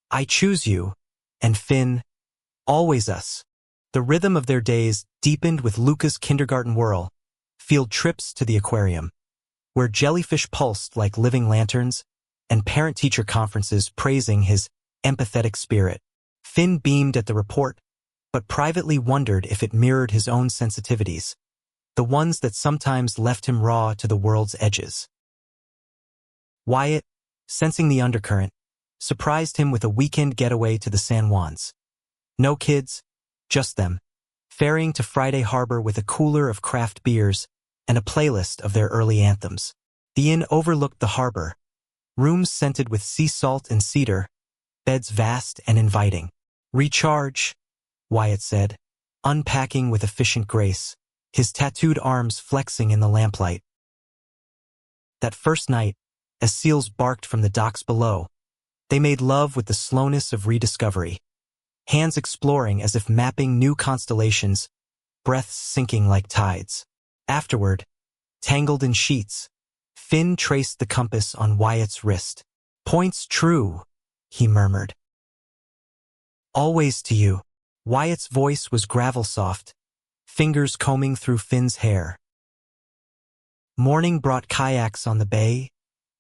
"I choose you," and Finn, "Always us." The rhythm of their days deepened with Luca's kindergarten whirl, field trips to the aquarium, where jellyfish pulsed like living lanterns, and parent-teacher conferences praising his empathetic spirit. Finn beamed at the report, but privately wondered if it mirrored his own sensitivities, the ones that sometimes left him raw to the world's edges. Wyatt, sensing the undercurrent, surprised him with a weekend getaway to the San Juans. No kids, just them, ferrying to Friday Harbor with a cooler of craft beers and a playlist of their early anthems. The inn overlooked the harbor, rooms scented with sea salt and cedar, beds vast and inviting. "Recharge," Wyatt said, unpacking with efficient grace, his tattooed arms flexing in the lamplight. That first night, as seals barked from the docks below, they made love with the slowness of rediscovery, hands exploring as if mapping new constellations, breaths sinking like tides. Afterward, tangled in sheets, Finn traced the compass on Wyatt's wrist. "Points true," he murmured. "Always to you." Wyatt's voice was gravel-soft, fingers combing through Finn's hair. Morning brought kayaks on the bay,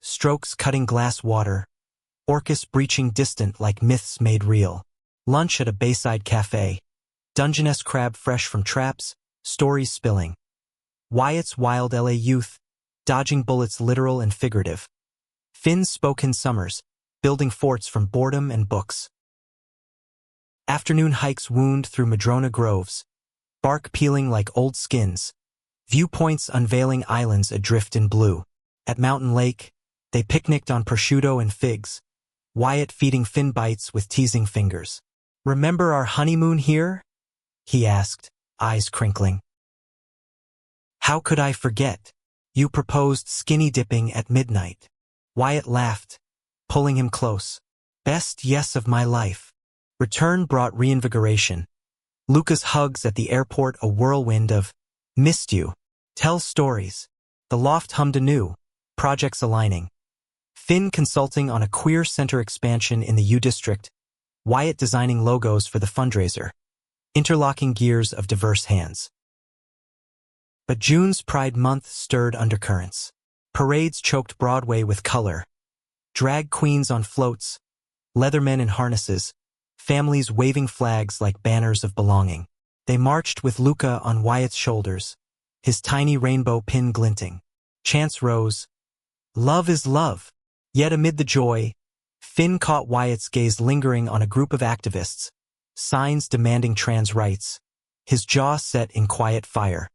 strokes cutting glass water, orcas breaching distant like myths made real. Lunch at a bayside cafe, Dungeness crab fresh from traps, stories spilling. Wyatt's wild LA youth, dodging bullets literal and figurative. Finn's spoken summers, building forts from boredom and books. Afternoon hikes wound through madrona groves, bark peeling like old skins, viewpoints unveiling islands adrift in blue. At Mountain Lake, they picnicked on prosciutto and figs, Wyatt feeding Finn bites with teasing fingers. "Remember our honeymoon here?" he asked, eyes crinkling. "How could I forget? You proposed skinny dipping at midnight." Wyatt laughed, pulling him close. "Best yes of my life." Return brought reinvigoration. Luca's hugs at the airport a whirlwind of, "Missed you. Tell stories." The loft hummed anew, projects aligning. Finn consulting on a queer center expansion in the U District, Wyatt designing logos for the fundraiser, interlocking gears of diverse hands. But June's Pride Month stirred undercurrents. Parades choked Broadway with color. Drag queens on floats, leathermen in harnesses, families waving flags like banners of belonging. They marched with Luca on Wyatt's shoulders, his tiny rainbow pin glinting. Chants rose, "Love is love." Yet amid the joy, Finn caught Wyatt's gaze lingering on a group of activists, signs demanding trans rights, his jaw set in quiet fire.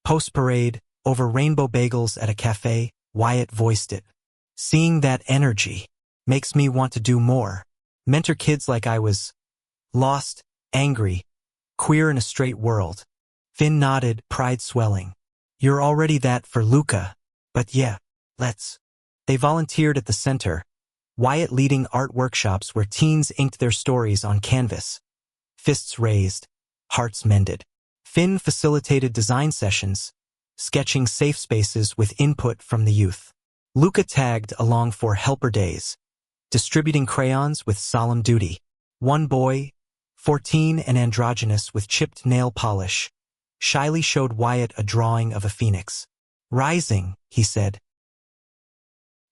Post-parade, over rainbow bagels at a cafe, Wyatt voiced it. "Seeing that energy makes me want to do more. Mentor kids like I was. Lost, angry, queer in a straight world." Finn nodded, pride swelling. "You're already that for Luca. But yeah, let's." They volunteered at the center, Wyatt leading art workshops where teens inked their stories on canvas. Fists raised, hearts mended. Finn facilitated design sessions, sketching safe spaces with input from the youth. Luca tagged along for helper days, distributing crayons with solemn duty. One boy, 14 and androgynous with chipped nail polish, shyly showed Wyatt a drawing of a phoenix. "Rising," he said.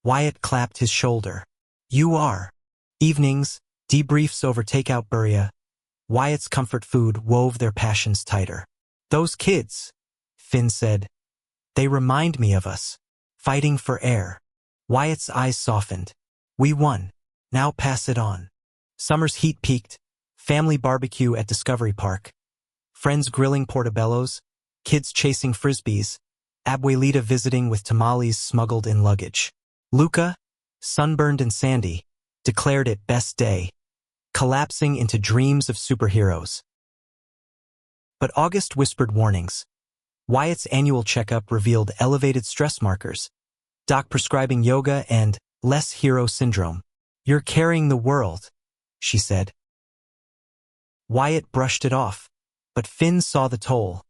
Wyatt clapped his shoulder. "You are." Evenings, debriefs over takeout burria, Wyatt's comfort food wove their passions tighter. "Those kids," Finn said, "they remind me of us, fighting for air." Wyatt's eyes softened. "We won. Now pass it on." Summer's heat peaked, family barbecue at Discovery Park, friends grilling portobellos, kids chasing frisbees, Abuelita visiting with tamales smuggled in luggage. Luca, sunburned and sandy, declared it best day, collapsing into dreams of superheroes. But August whispered warnings. Wyatt's annual checkup revealed elevated stress markers, doc prescribing yoga and less hero syndrome. "You're carrying the world," she said. Wyatt brushed it off, but Finn saw the toll.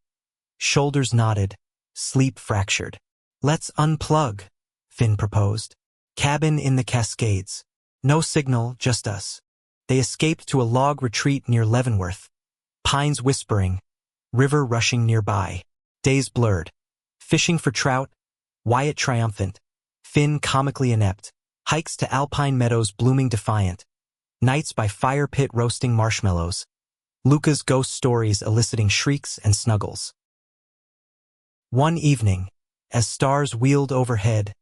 Shoulders knotted, sleep fractured. "Let's unplug," Finn proposed. Cabin in the Cascades. No signal, just us. They escaped to a log retreat near Leavenworth. Pines whispering, river rushing nearby. Days blurred. Fishing for trout, Wyatt triumphant, Finn comically inept. Hikes to alpine meadows blooming defiant. Nights by fire pit roasting marshmallows. Luca's ghost stories eliciting shrieks and snuggles. One evening, as stars wheeled overhead,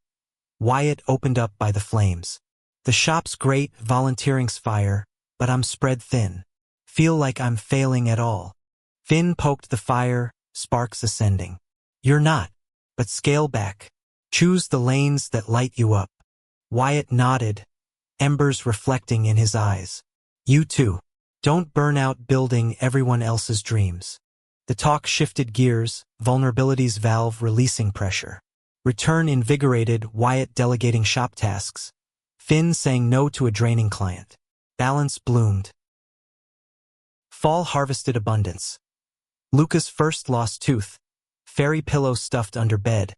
Wyatt opened up by the flames. "The shop's great, volunteering's fire, but I'm spread thin. Feel like I'm failing at all." Finn poked the fire, sparks ascending. "You're not, but scale back. Choose the lanes that light you up." Wyatt nodded, embers reflecting in his eyes. "You too. Don't burn out building everyone else's dreams." The talk shifted gears, vulnerability's valve releasing pressure. Return invigorated, Wyatt delegating shop tasks. Finn saying no to a draining client. Balance bloomed. Fall harvested abundance. Luca's first lost tooth. Fairy pillow stuffed under bed.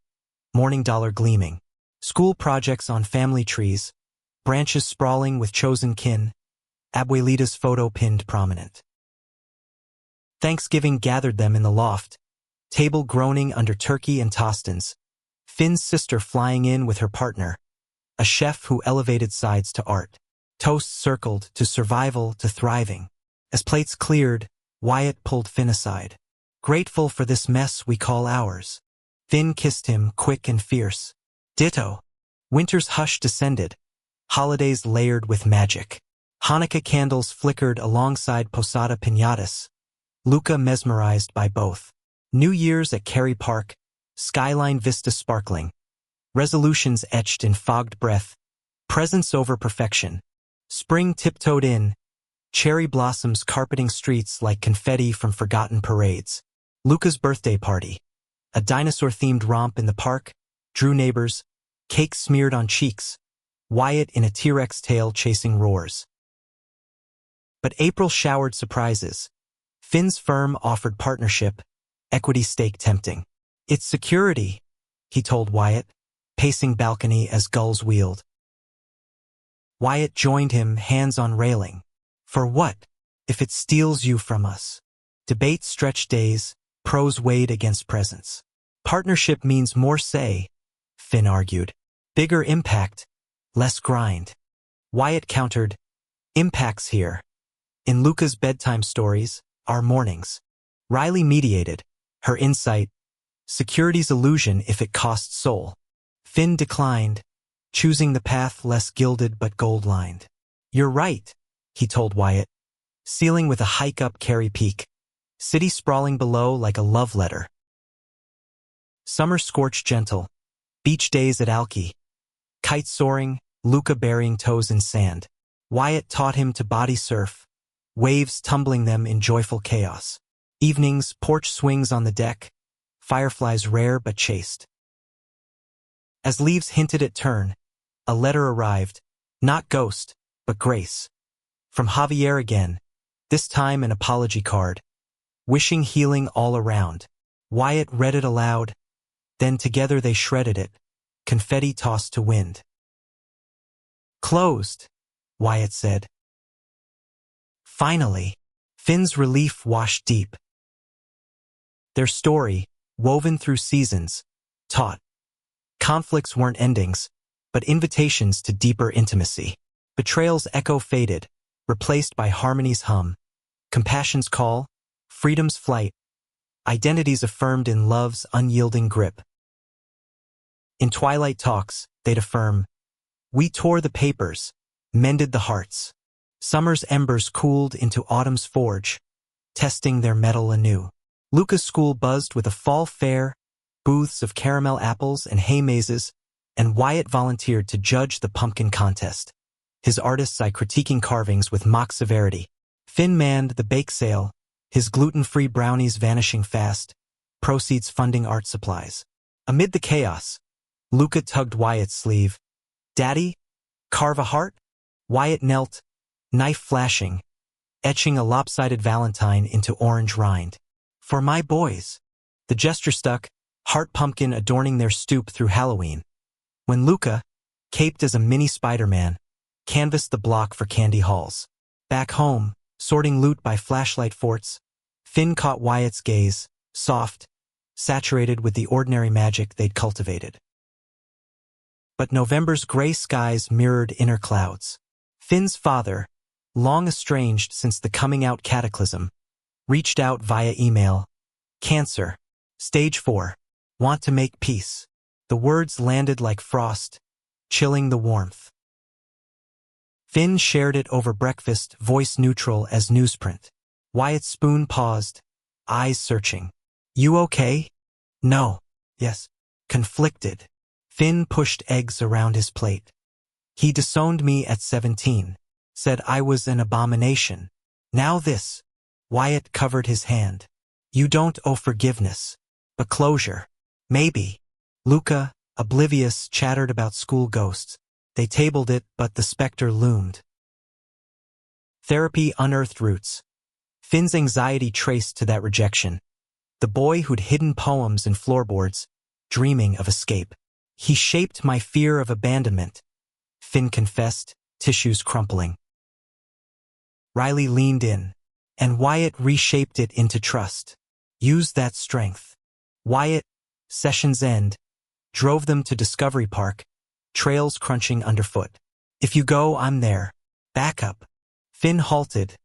Morning dollar gleaming. School projects on family trees. Branches sprawling with chosen kin. Abuelita's photo pinned prominent. Thanksgiving gathered them in the loft, table groaning under turkey and tostins, Finn's sister flying in with her partner, a chef who elevated sides to art. Toasts circled to survival to thriving. As plates cleared, Wyatt pulled Finn aside. Grateful for this mess we call ours. Finn kissed him, quick and fierce. Ditto. Winter's hush descended, holidays layered with magic. Hanukkah candles flickered alongside Posada piñatas, Luca mesmerized by both. New Year's at Kerry Park, skyline vista sparkling. Resolutions etched in fogged breath, presence over perfection. Spring tiptoed in, cherry blossoms carpeting streets like confetti from forgotten parades. Luca's birthday party. A dinosaur-themed romp in the park, drew neighbors, cake smeared on cheeks, Wyatt in a T-Rex tail chasing roars. But April showered surprises. Finn's firm offered partnership, equity stake tempting. It's security, he told Wyatt, pacing balcony as gulls wheeled. Wyatt joined him, hands on railing. For what, if it steals you from us? Debate stretched days, pros weighed against presence. Partnership means more say, Finn argued. Bigger impact, less grind. Wyatt countered, impact's here. In Luca's bedtime stories, our mornings. Riley mediated, her insight, security's illusion if it costs soul. Finn declined, choosing the path less gilded but gold-lined. You're right, he told Wyatt, ceiling with a hike up Kerry Peak. City sprawling below like a love letter. Summer scorched gentle. Beach days at Alki. Kite soaring, Luca burying toes in sand. Wyatt taught him to body surf, waves tumbling them in joyful chaos. Evenings, porch swings on the deck, fireflies rare but chaste. As leaves hinted at turn, a letter arrived, not ghost, but grace. From Javier again, this time an apology card, wishing healing all around. Wyatt read it aloud, then together they shredded it, confetti tossed to wind. Closed, Wyatt said. Finally, Finn's relief washed deep. Their story, woven through seasons, taught. Conflicts weren't endings, but invitations to deeper intimacy. Betrayal's echo faded, replaced by harmony's hum. Compassion's call, freedom's flight, identities affirmed in love's unyielding grip. In twilight talks, they'd affirm, we tore the papers, mended the hearts. Summer's embers cooled into autumn's forge, testing their mettle anew. Luca's school buzzed with a fall fair, booths of caramel apples and hay mazes, and Wyatt volunteered to judge the pumpkin contest. His artist's eye critiquing carvings with mock severity. Finn manned the bake sale, his gluten-free brownies vanishing fast, proceeds funding art supplies. Amid the chaos, Luca tugged Wyatt's sleeve. Daddy, carve a heart? Wyatt knelt, knife flashing, etching a lopsided valentine into orange rind. For my boys. The gesture stuck, heart pumpkin adorning their stoop through Halloween. When Luca, caped as a mini Spider-Man, canvassed the block for candy hauls. Back home, sorting loot by flashlight forts, Finn caught Wyatt's gaze, soft, saturated with the ordinary magic they'd cultivated. But November's gray skies mirrored inner clouds. Finn's father, long estranged since the coming-out cataclysm, reached out via email. Cancer. Stage 4. Want to make peace. The words landed like frost, chilling the warmth. Finn shared it over breakfast, voice neutral as newsprint. Wyatt's spoon paused, eyes searching. You okay? No. Yes. Conflicted. Finn pushed eggs around his plate. He disowned me at 17, said I was an abomination. Now this. Wyatt covered his hand. You don't owe forgiveness, but closure. Maybe. Luca, oblivious, chattered about school ghosts. They tabled it, but the specter loomed. Therapy unearthed roots. Finn's anxiety traced to that rejection. The boy who'd hidden poems in floorboards, dreaming of escape. He shaped my fear of abandonment, Finn confessed, tissues crumpling. Riley leaned in. And Wyatt reshaped it into trust. Used that strength. Wyatt, session's end, drove them to Discovery Park, trails crunching underfoot. If you go, I'm there. Back up. Finn halted,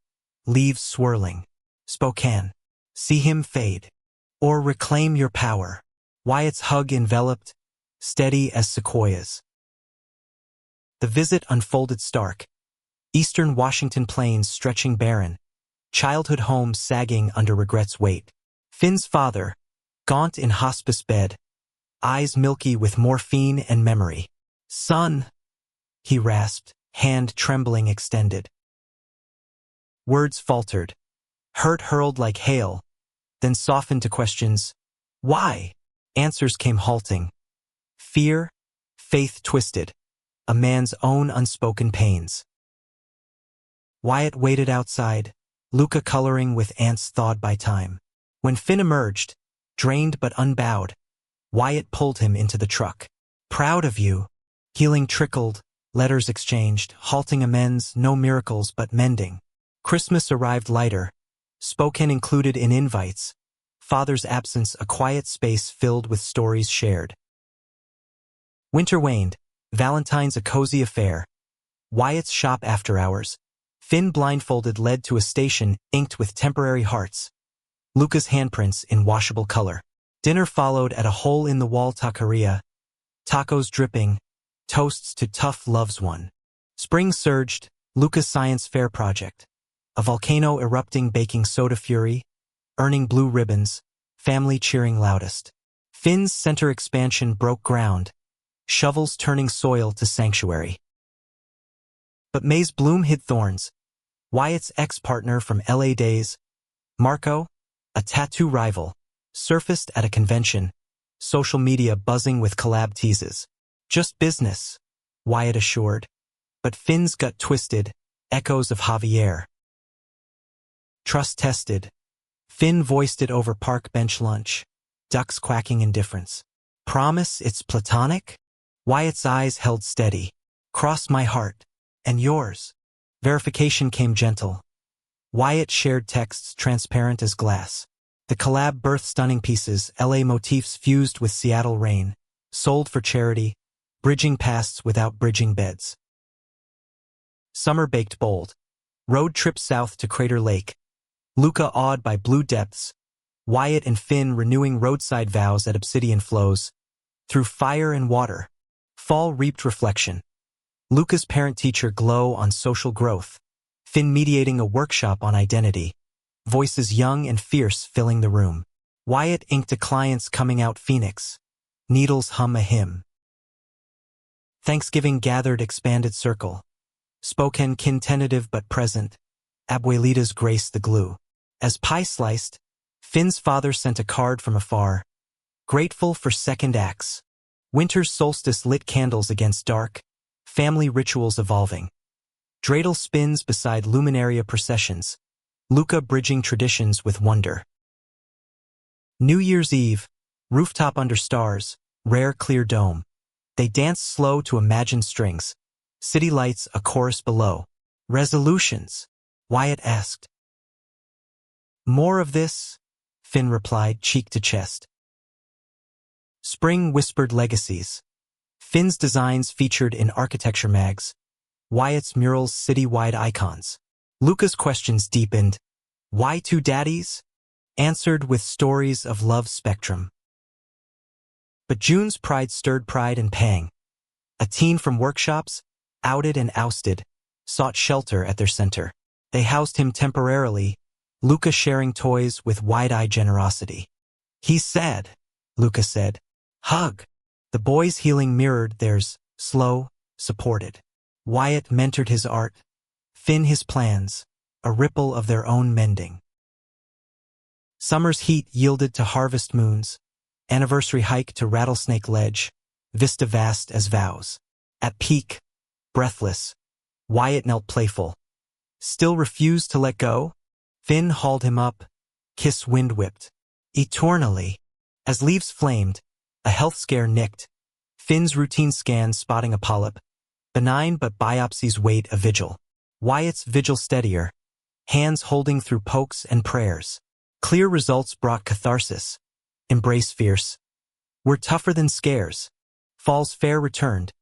leaves swirling. Spokane. See him fade. Or reclaim your power. Wyatt's hug enveloped, steady as sequoias. The visit unfolded stark. Eastern Washington plains stretching barren. Childhood home sagging under regret's weight. Finn's father, gaunt in hospice bed, eyes milky with morphine and memory. Son, he rasped, hand trembling extended. Words faltered, hurt hurled like hail, then softened to questions. Why? Answers came halting. Fear, faith twisted, a man's own unspoken pains. Wyatt waited outside, Luca coloring with ants thawed by time. When Finn emerged, drained but unbowed, Wyatt pulled him into the truck. Proud of you. Healing trickled, letters exchanged, halting amends, no miracles but mending. Christmas arrived lighter, Spokane included in invites. Father's absence, a quiet space filled with stories shared. Winter waned, Valentine's a cozy affair. Wyatt's shop after hours. Finn blindfolded led to a station inked with temporary hearts. Luca's handprints in washable color. Dinner followed at a hole-in-the-wall taqueria. Tacos dripping, toasts to tough loves won. Spring surged, Luca's science fair project. A volcano erupting, baking soda fury, earning blue ribbons, family cheering loudest. Finn's center expansion broke ground, shovels turning soil to sanctuary. But May's bloom hid thorns. Wyatt's ex-partner from LA days, Marco, a tattoo rival, surfaced at a convention, social media buzzing with collab teases. Just business, Wyatt assured. But Finn's gut twisted, echoes of Javier. Trust tested. Finn voiced it over park bench lunch, ducks quacking indifference. Promise it's platonic? Wyatt's eyes held steady. Cross my heart. And yours. Verification came gentle. Wyatt shared texts transparent as glass. The collab birthed stunning pieces, LA motifs fused with Seattle rain, sold for charity, bridging pasts without bridging beds. Summer baked bold. Road trip south to Crater Lake. Luca awed by blue depths. Wyatt and Finn renewing roadside vows at Obsidian flows. Through fire and water. Fall reaped reflection. Luca's parent-teacher glow on social growth. Finn mediating a workshop on identity. Voices young and fierce filling the room. Wyatt inked a client's coming out phoenix. Needles hum a hymn. Thanksgiving gathered expanded circle. Spokane kin tentative but present. Abuelitas graced the glue. As pie sliced, Finn's father sent a card from afar. Grateful for second acts. Winter's solstice lit candles against dark. Family rituals evolving. Dreidel spins beside luminaria processions. Luca bridging traditions with wonder. New Year's Eve, rooftop under stars, rare clear dome. They dance slow to imagined strings. City lights a chorus below. Resolutions? Wyatt asked. More of this? Finn replied, cheek to chest. Spring whispered legacies. Finn's designs featured in architecture mags. Wyatt's murals city-wide icons. Luca's questions deepened. Why two daddies? Answered with stories of love's spectrum. But June's pride stirred pride and pang. A teen from workshops, outed and ousted, sought shelter at their center. They housed him temporarily, Luca sharing toys with wide-eyed generosity. He's sad, Luca said. Hug. The boy's healing mirrored theirs, slow, supported. Wyatt mentored his art, Finn his plans, a ripple of their own mending. Summer's heat yielded to harvest moons, anniversary hike to Rattlesnake Ledge, vista vast as vows. At peak, breathless, Wyatt knelt playful. Still refused to let go? Finn hauled him up, kiss wind-whipped. Eternally. As leaves flamed, a health scare nicked. Finn's routine scan spotting a polyp. Benign but biopsies wait a vigil. Wyatt's vigil steadier. hands holding through pokes and prayers. Clear results brought catharsis. Embrace fierce. We're tougher than scares. Fall's fair returned.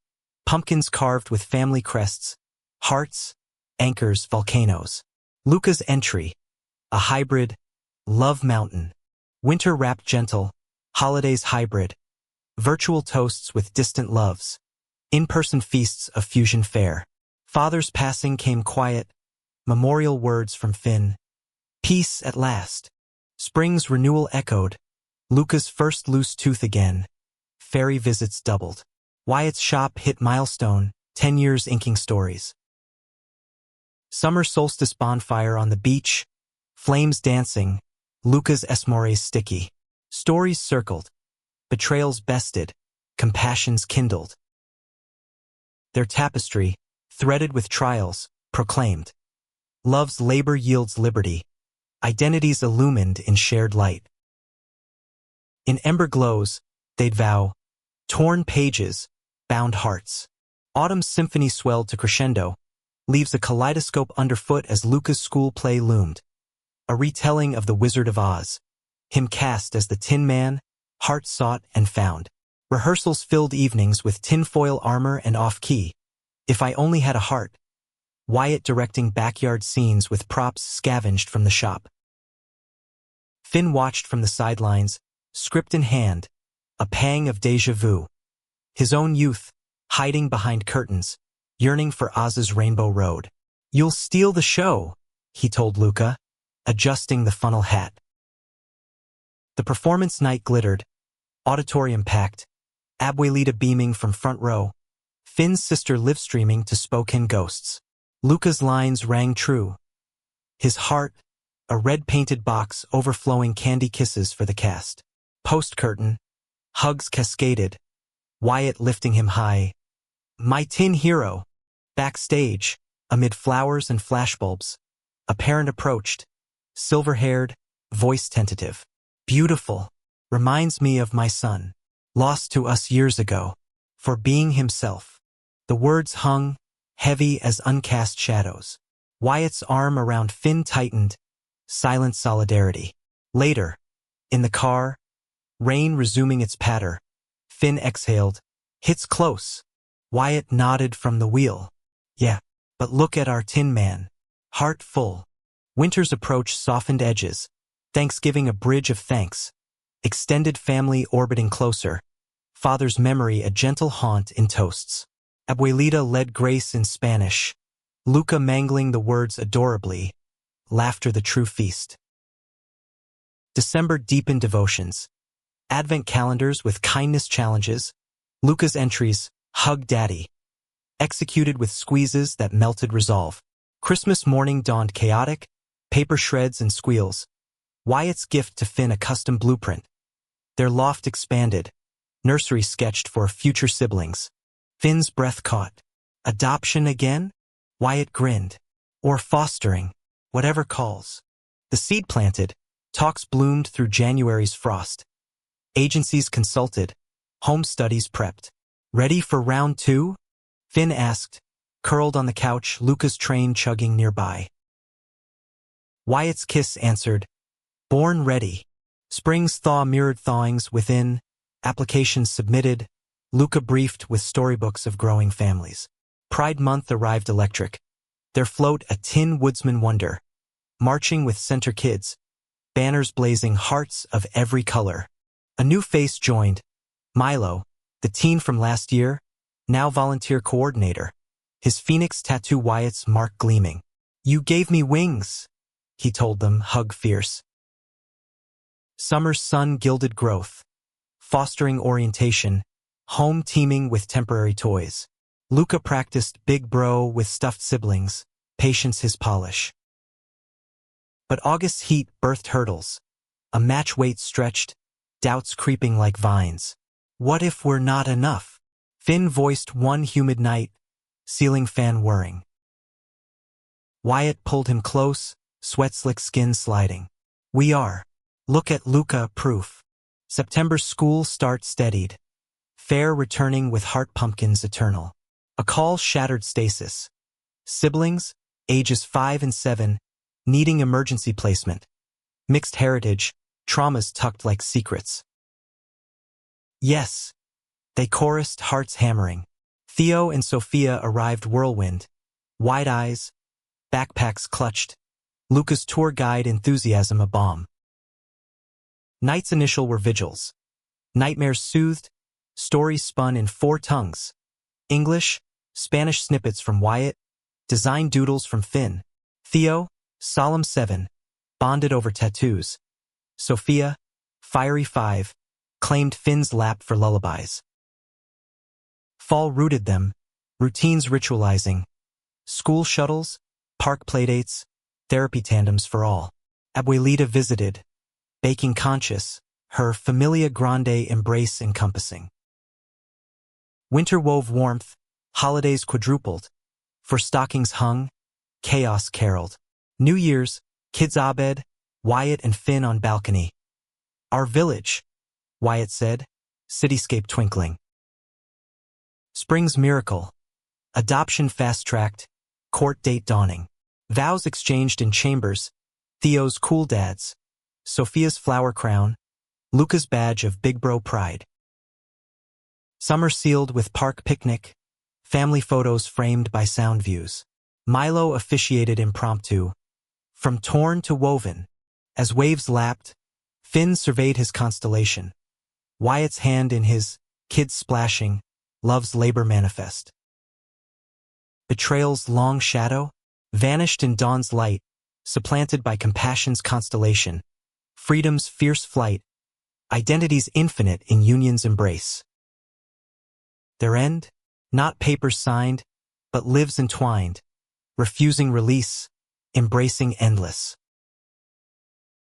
Pumpkins carved with family crests. Hearts, anchors, volcanoes. Luca's entry. A hybrid. Love mountain. Winter wrapped gentle. Holidays hybrid. Virtual toasts with distant loves. In-person feasts of fusion fare. Father's passing came quiet. Memorial words from Finn. Peace at last. Spring's renewal echoed. Luca's first loose tooth again. Fairy visits doubled. Wyatt's shop hit milestone, 10 years inking stories. Summer solstice bonfire on the beach. Flames dancing. Luca's esmores sticky. Stories circled. Betrayals bested. Compassions kindled. Their tapestry, threaded with trials, proclaimed. Love's labor yields liberty. Identities illumined in shared light. In ember glows, they'd vow. Torn pages, bound hearts. Autumn's symphony swelled to crescendo, leaves a kaleidoscope underfoot as Luca's school play loomed. A retelling of The Wizard of Oz. Him cast as the Tin Man, heart sought and found. Rehearsals filled evenings with tinfoil armor and off-key. If I Only Had a Heart. Wyatt directing backyard scenes with props scavenged from the shop. Finn watched from the sidelines, script in hand, a pang of déjà vu. His own youth, hiding behind curtains, yearning for Oz's Rainbow Road. You'll steal the show, he told Luca, adjusting the funnel hat. The performance night glittered, auditorium packed, Abuelita beaming from front row, Finn's sister live-streaming to Spokane ghosts. Luca's lines rang true. His heart, a red-painted box overflowing candy kisses for the cast. Post-curtain, hugs cascaded, Wyatt lifting him high. My tin hero. Backstage, amid flowers and flashbulbs, a parent approached, silver-haired, voice tentative. Beautiful. Reminds me of my son, lost to us years ago, for being himself. The words hung, heavy as uncast shadows. Wyatt's arm around Finn tightened, silent solidarity. Later, in the car, rain resuming its patter, Finn exhaled. Hits close. Wyatt nodded from the wheel. Yeah, but look at our Tin Man. Heart full. Winter's approach softened edges. Thanksgiving a bridge of thanks. Extended family orbiting closer. Father's memory a gentle haunt in toasts. Abuelita led grace in Spanish. Luca mangling the words adorably. Laughter the true feast. December deepened devotions. Advent calendars with kindness challenges. Luca's entries, Hug Daddy. Executed with squeezes that melted resolve. Christmas morning dawned chaotic, paper shreds and squeals. Wyatt's gift to Finn a custom blueprint. Their loft expanded. Nursery sketched for future siblings. Finn's breath caught. Adoption again? Wyatt grinned. Or fostering, whatever calls. The seed planted, talks bloomed through January's frost. Agencies consulted, home studies prepped. Ready for round 2? Finn asked, curled on the couch, Luca's train chugging nearby. Wyatt's kiss answered, born ready. Spring's thaw mirrored thawings within, applications submitted, Luca briefed with storybooks of growing families. Pride Month arrived electric. Their float a tin woodsman wonder. Marching with center kids. Banners blazing hearts of every color. A new face joined. Milo, the teen from last year, now volunteer coordinator. His phoenix tattoo Wyatt's mark gleaming. You gave me wings, he told them, hug fierce. Summer's sun gilded growth. Fostering orientation. Home teeming with temporary toys. Luca practiced big bro with stuffed siblings, patience his polish. But August's heat birthed hurdles. A match weight stretched, doubts creeping like vines. What if we're not enough? Finn voiced one humid night, ceiling fan whirring. Wyatt pulled him close, sweat-slick skin sliding. We are. Look at Luca, proof. September's school start steadied. Fair returning with heart pumpkins eternal. A call shattered stasis. Siblings, ages 5 and 7, needing emergency placement. Mixed heritage, traumas tucked like secrets. Yes, they chorused, hearts hammering. Theo and Sophia arrived whirlwind, wide eyes, backpacks clutched, Luca's tour guide enthusiasm a bomb. Night's initial were vigils. Nightmares soothed, stories spun in 4 tongues. English, Spanish snippets from Wyatt, design doodles from Finn. Theo, solemn 7, bonded over tattoos. Sophia, fiery 5, claimed Finn's lap for lullabies. Fall rooted them, routines ritualizing. School shuttles, park playdates, therapy tandems for all. Abuelita visited, baking conscious, her familia grande embrace encompassing. Winter wove warmth, holidays quadrupled. For stockings hung, chaos caroled. New Year's, kids Abed, Wyatt and Finn on balcony. Our village, Wyatt said, cityscape twinkling. Spring's miracle, adoption fast-tracked, court date dawning. Vows exchanged in chambers, Theo's cool dads, Sophia's flower crown, Luca's badge of big bro pride. Summer sealed with park picnic, family photos framed by sound views. Milo officiated impromptu, from torn to woven. As waves lapped, Finn surveyed his constellation. Wyatt's hand in his, kids splashing, love's labor manifest. Betrayal's long shadow, vanished in dawn's light, supplanted by compassion's constellation. Freedom's fierce flight, identity's infinite in union's embrace. Their end, not papers signed, but lives entwined, refusing release, embracing endless.